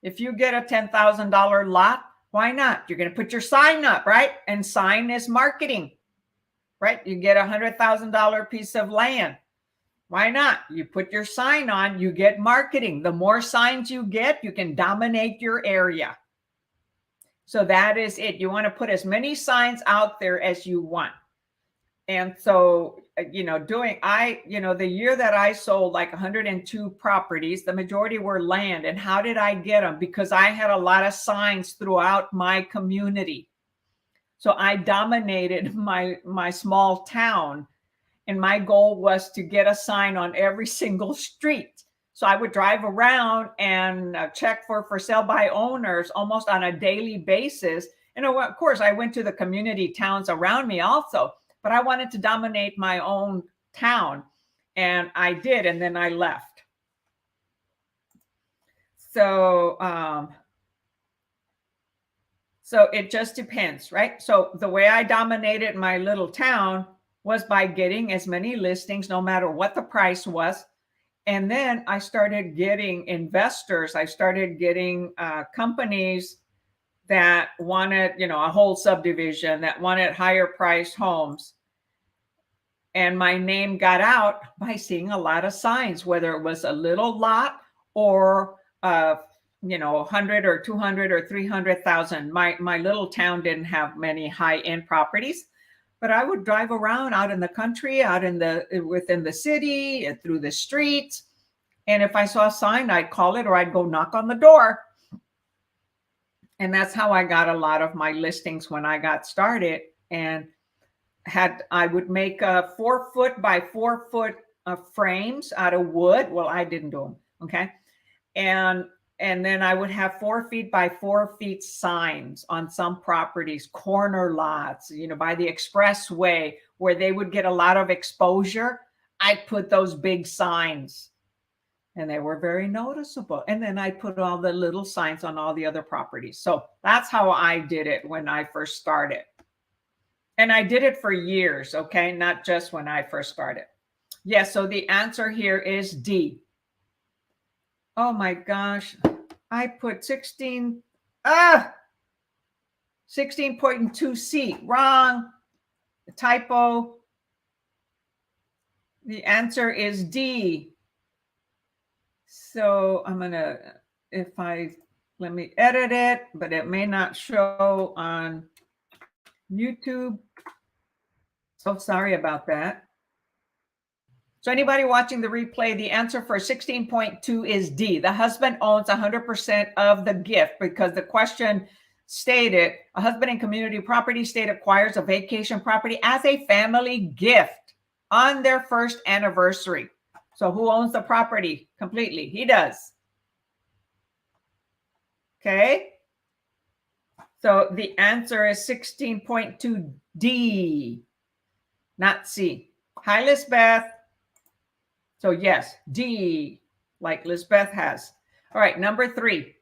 If you get a $10,000 lot, why not? You're going to put your sign up, right? And sign is marketing, right? You get a $100,000 piece of land. Why not? You put your sign on, you get marketing. The more signs you get, you can dominate your area. So that is it. You want to put as many signs out there as you want. And so, the year that I sold like 102 properties, the majority were land. And how did I get them? Because I had a lot of signs throughout my community. So I dominated my small town. And my goal was to get a sign on every single street. So I would drive around and check for sale by owners almost on a daily basis. And of course, I went to the community towns around me also, but I wanted to dominate my own town. And I did, and then I left. So it just depends, right? So the way I dominated my little town was by getting as many listings, no matter what the price was. And then I started getting investors. I started getting companies that wanted, a whole subdivision, that wanted higher priced homes. And my name got out by seeing a lot of signs, whether it was a little lot or 100 or 200 or 300,000. My little town didn't have many high-end properties, but I would drive around out in the country, within the city, and through the streets. And if I saw a sign, I'd call it, or I'd go knock on the door. And that's how I got a lot of my listings when I got started. And I would make 4 foot by 4 foot frames out of wood. Well, I didn't do them. Okay. And then I would have 4 feet by 4 feet signs on some properties, corner lots, by the expressway where they would get a lot of exposure. I'd put those big signs, and they were very noticeable. And then I put all the little signs on all the other properties. So that's how I did it when I first started. And I did it for years, okay? Not just when I first started. Yes, so the answer here is D. Oh my gosh, I put 16.2C, wrong, typo. The answer is D. So I'm gonna, let me edit it, but it may not show on YouTube. So sorry about that. So anybody watching the replay, the answer for 16.2 is D. The husband owns 100% of the gift, because the question stated, a husband in community property state acquires a vacation property as a family gift on their first anniversary. So who owns the property completely? He does. Okay. So the answer is 16.2D, not C. Hi, Lisbeth. So yes, D, like Lisbeth has. All right, number 3.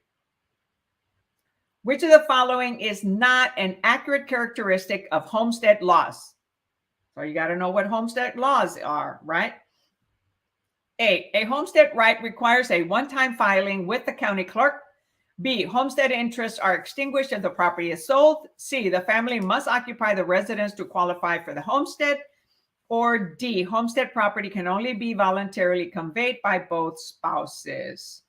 Which of the following is not an accurate characteristic of homestead laws? So you got to know what homestead laws are, right? A homestead right requires a one-time filing with the county clerk. B, homestead interests are extinguished if the property is sold. C, the family must occupy the residence to qualify for the homestead. Or D, homestead property can only be voluntarily conveyed by both spouses.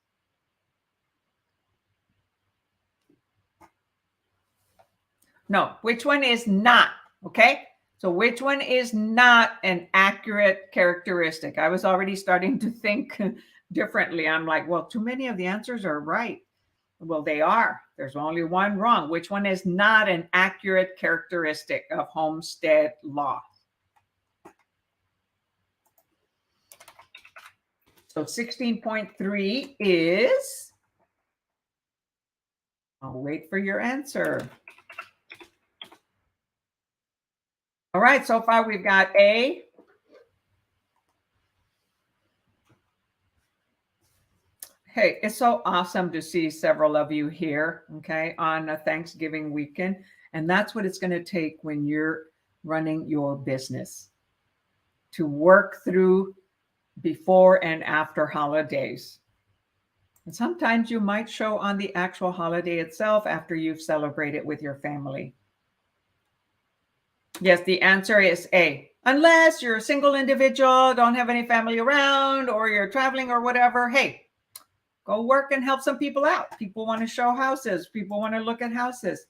No, which one is not? Okay, so which one is not an accurate characteristic? I was already starting to think differently. I'm like, well, too many of the answers are right. Well, they are. There's only one wrong. Which one is not an accurate characteristic of homestead law? So 16.3 is, I'll wait for your answer. All right, so far we've got A. Hey, it's so awesome to see several of you here, okay, on a Thanksgiving weekend. And that's what it's going to take when you're running your business, to work through before and after holidays. And sometimes you might show on the actual holiday itself after you've celebrated with your family. Yes, the answer is A. Unless you're a single individual, don't have any family around, or you're traveling or whatever, hey, go work and help some people out. People want to show houses. People want to look at houses.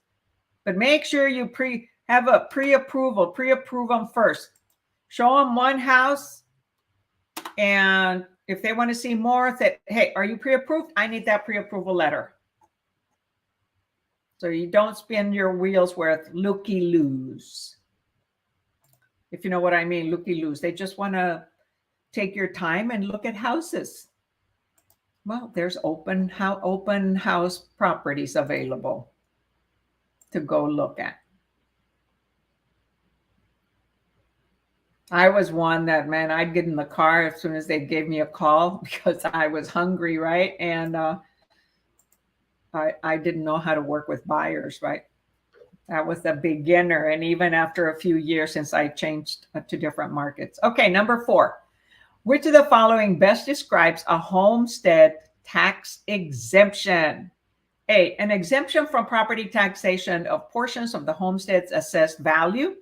But make sure you have a pre-approval. Pre-approve them first. Show them one house. And if they want to see more, say, hey, are you pre-approved? I need that pre-approval letter. So you don't spin your wheels with looky-loos. If you know what I mean, looky-loos. They just want to take your time and look at houses. Well, there's open house properties available to go look at. I was one that, man, I'd get in the car as soon as they gave me a call because I was hungry, right? And I didn't know how to work with buyers, right? That was the beginner. And even after a few years since I changed to different markets. Okay, number 4. Which of the following best describes a homestead tax exemption? A, an exemption from property taxation of portions of the homestead's assessed value.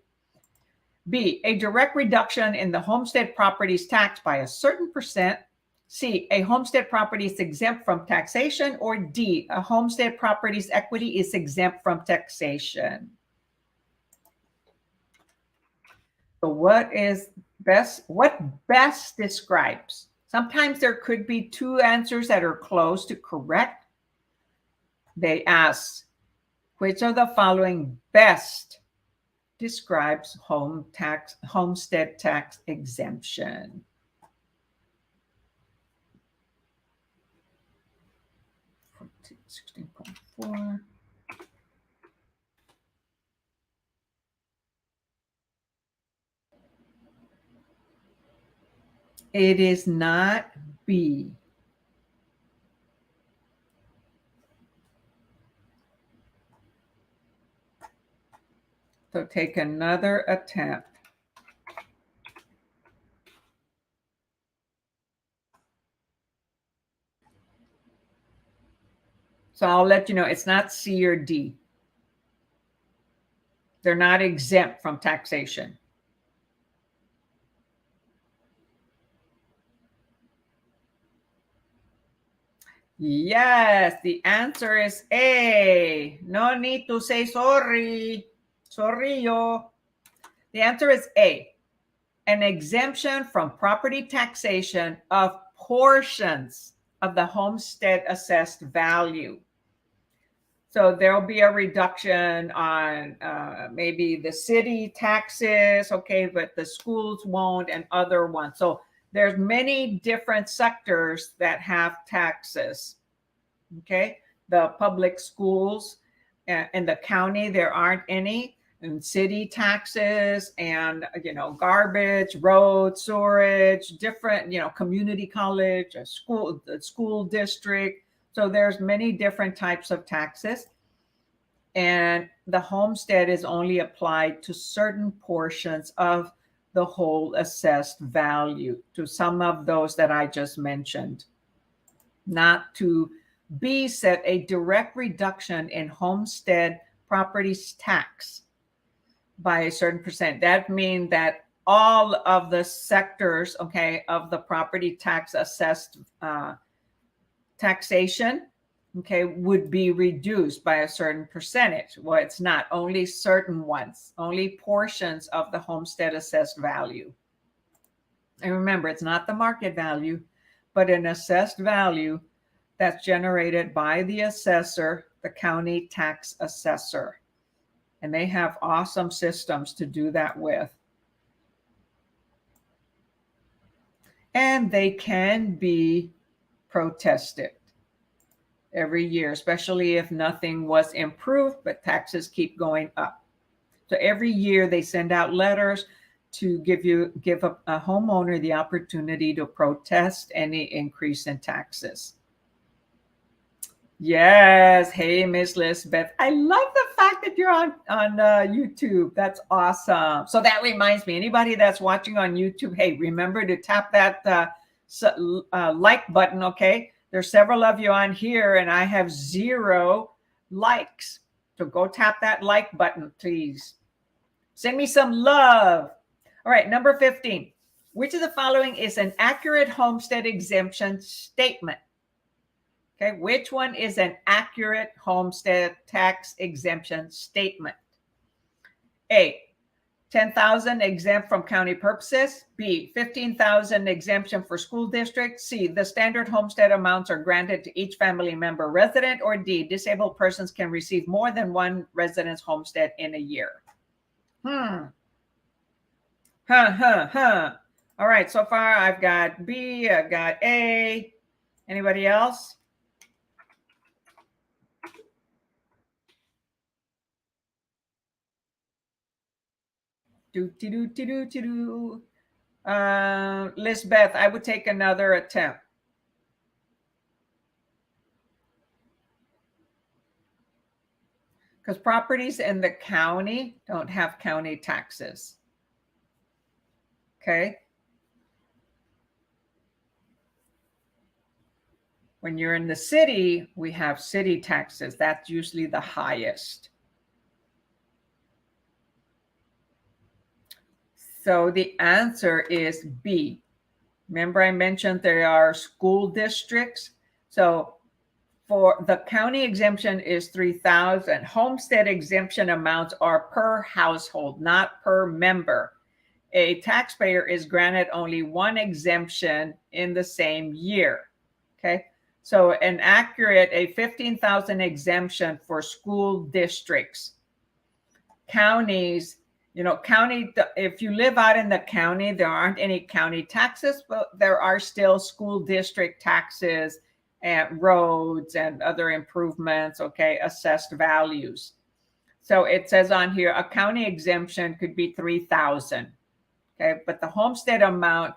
B, a direct reduction in the homestead property's tax by a certain percent. C, a homestead property is exempt from taxation, or D, a homestead property's equity is exempt from taxation. So what best describes? Sometimes there could be two answers that are close to correct. They ask, which of the following best describes homestead tax exemption? $16.4. It is not B. So take another attempt. So I'll let you know, it's not C or D. They're not exempt from taxation. Yes, the answer is A. No need to say sorry. Sorry, yo. The answer is A. An exemption from property taxation of portions of the homestead assessed value. So there'll be a reduction on maybe the city taxes, okay, but the schools won't, and other ones. So there's many different sectors that have taxes, okay? The public schools in the county, there aren't any. And city taxes and, garbage, road, sewerage, different, community college, a school, the school district. So there's many different types of taxes. And the homestead is only applied to certain portions of the whole assessed value, to some of those that I just mentioned. Not to B said a direct reduction in homestead properties tax by a certain percent. That means that all of the sectors, okay, of the property tax assessed taxation, okay, would be reduced by a certain percentage. Well, it's not, only certain ones, only portions of the homestead assessed value. And remember, it's not the market value, but an assessed value that's generated by the assessor, the county tax assessor. And they have awesome systems to do that with. And they can be protested every year, especially if nothing was improved, but taxes keep going up. So every year they send out letters to give a homeowner the opportunity to protest any increase in taxes. Yes. Hey, Miss Lisbeth. I love the fact that you're on YouTube. That's awesome. So that reminds me, anybody that's watching on YouTube, hey, remember to tap that like button, okay? There's several of you on here, and I have 0 likes. So go tap that like button, please. Send me some love. All right, number 15. Which of the following is an accurate homestead exemption statement? Okay, which one is an accurate homestead tax exemption statement? A, 10,000 exempt from county purposes. B, 15,000 exemption for school district. C, the standard homestead amounts are granted to each family member resident. Or D, disabled persons can receive more than one residence homestead in a year. All right, so far I've got B, I've got A. Anybody else? Lisbeth, I would take another attempt. Because properties in the county don't have county taxes. Okay. When you're in the city, we have city taxes. That's usually the highest. So the answer is B. Remember I mentioned there are school districts. So for the county exemption is 3,000. Homestead exemption amounts are per household, not per member. A taxpayer is granted only one exemption in the same year. Okay. So a 15,000 exemption for school districts. Counties, if you live out in the county, there aren't any county taxes, but there are still school district taxes and roads and other improvements, okay, assessed values. So it says on here, a county exemption could be 3,000, okay, but the homestead amount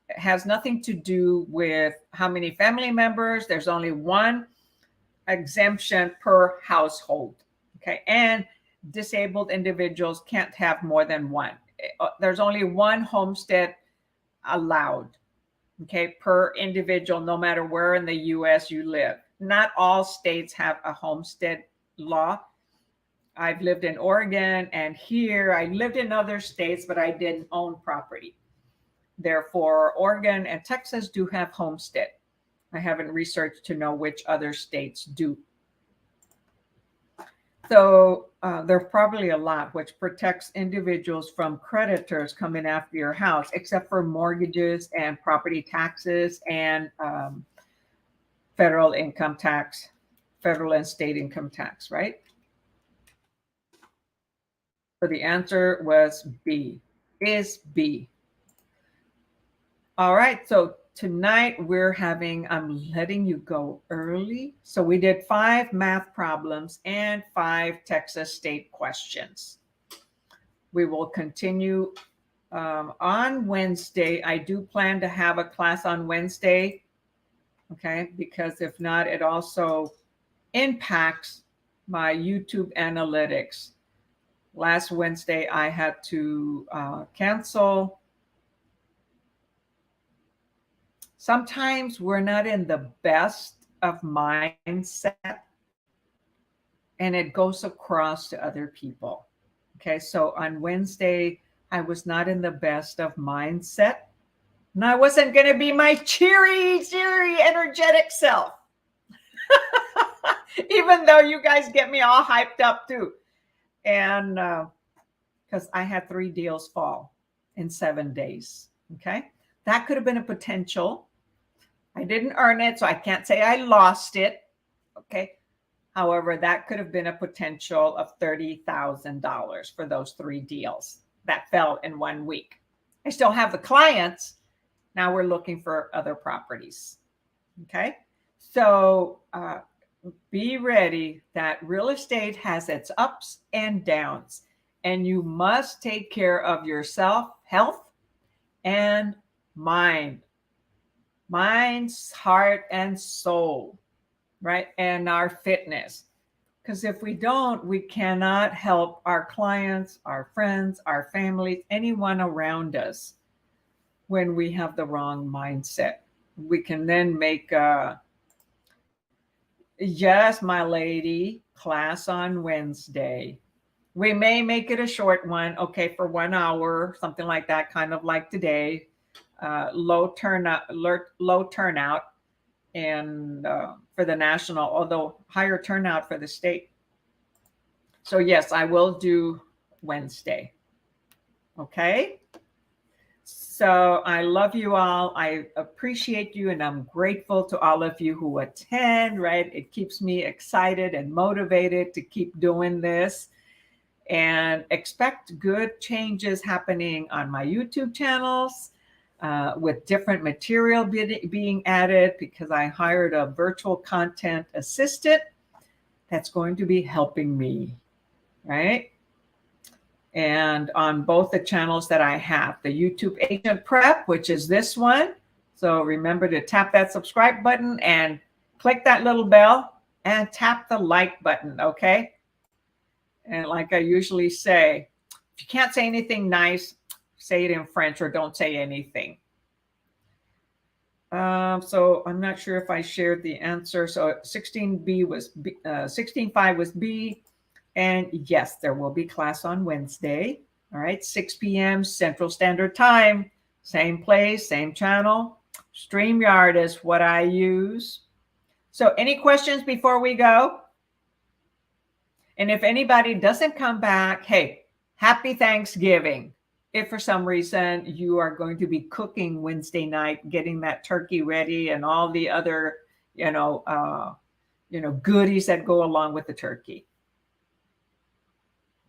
has nothing to do with how many family members. There's only one exemption per household, okay, and disabled individuals can't have more than one. There's only one homestead allowed, okay, per individual, no matter where in the US you live. Not all states have a homestead law. I've lived in Oregon and here. I lived in other states, but I didn't own property. Therefore, Oregon and Texas do have homestead. I haven't researched to know which other states do. So there's probably a lot which protects individuals from creditors coming after your house, except for mortgages and property taxes and federal income tax, federal and state income tax, right? So the answer was B, is B. All right, so tonight I'm letting you go early. So we did 5 math problems and 5 Texas state questions. We will continue on Wednesday. I do plan to have a class on Wednesday, okay? Because if not, it also impacts my YouTube analytics. Last Wednesday, I had to cancel. Sometimes we're not in the best of mindset, and it goes across to other people. Okay, so on Wednesday, I was not in the best of mindset, and I wasn't going to be my cheery, energetic self. Even though you guys get me all hyped up too. And because I had 3 deals fall in 7 days. Okay, that could have been a potential. I didn't earn it, so I can't say I lost it. Okay. However, that could have been a potential of $30,000 for those 3 deals that fell in 1 week. I still have the clients. Now we're looking for other properties. Okay. So be ready that real estate has its ups and downs, and you must take care of yourself, health, and mind. Mind's heart and soul, right? And our fitness. Because if we don't, we cannot help our clients, our friends, our families, anyone around us when we have the wrong mindset. We can then make yes, my lady, class on Wednesday. We may make it a short one, okay, for 1 hour, something like that, kind of like today. Low turnout, and for the national, although higher turnout for the state. So yes, I will do Wednesday. Okay. So I love you all. I appreciate you, and I'm grateful to all of you who attend, right? It keeps me excited and motivated to keep doing this, and expect good changes happening on my YouTube channels. With different material being added, because I hired a virtual content assistant that's going to be helping me, right? And on both the channels that I have, the YouTube Agent Prep, which is this one. So remember to tap that subscribe button and click that little bell and tap the like button, okay? And like I usually say, if you can't say anything nice, say it in French or don't say anything. So I'm not sure if I shared the answer. So 16B was B, 16.5 was B. And yes, there will be class on Wednesday. All right, 6 p.m. Central Standard Time. Same place, same channel. StreamYard is what I use. So any questions before we go? And if anybody doesn't come back, hey, happy Thanksgiving. If for some reason you are going to be cooking Wednesday night, getting that turkey ready and all the other, goodies that go along with the turkey.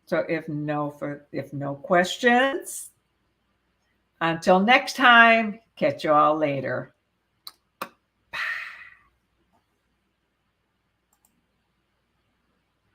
So if no questions, until next time, catch you all later.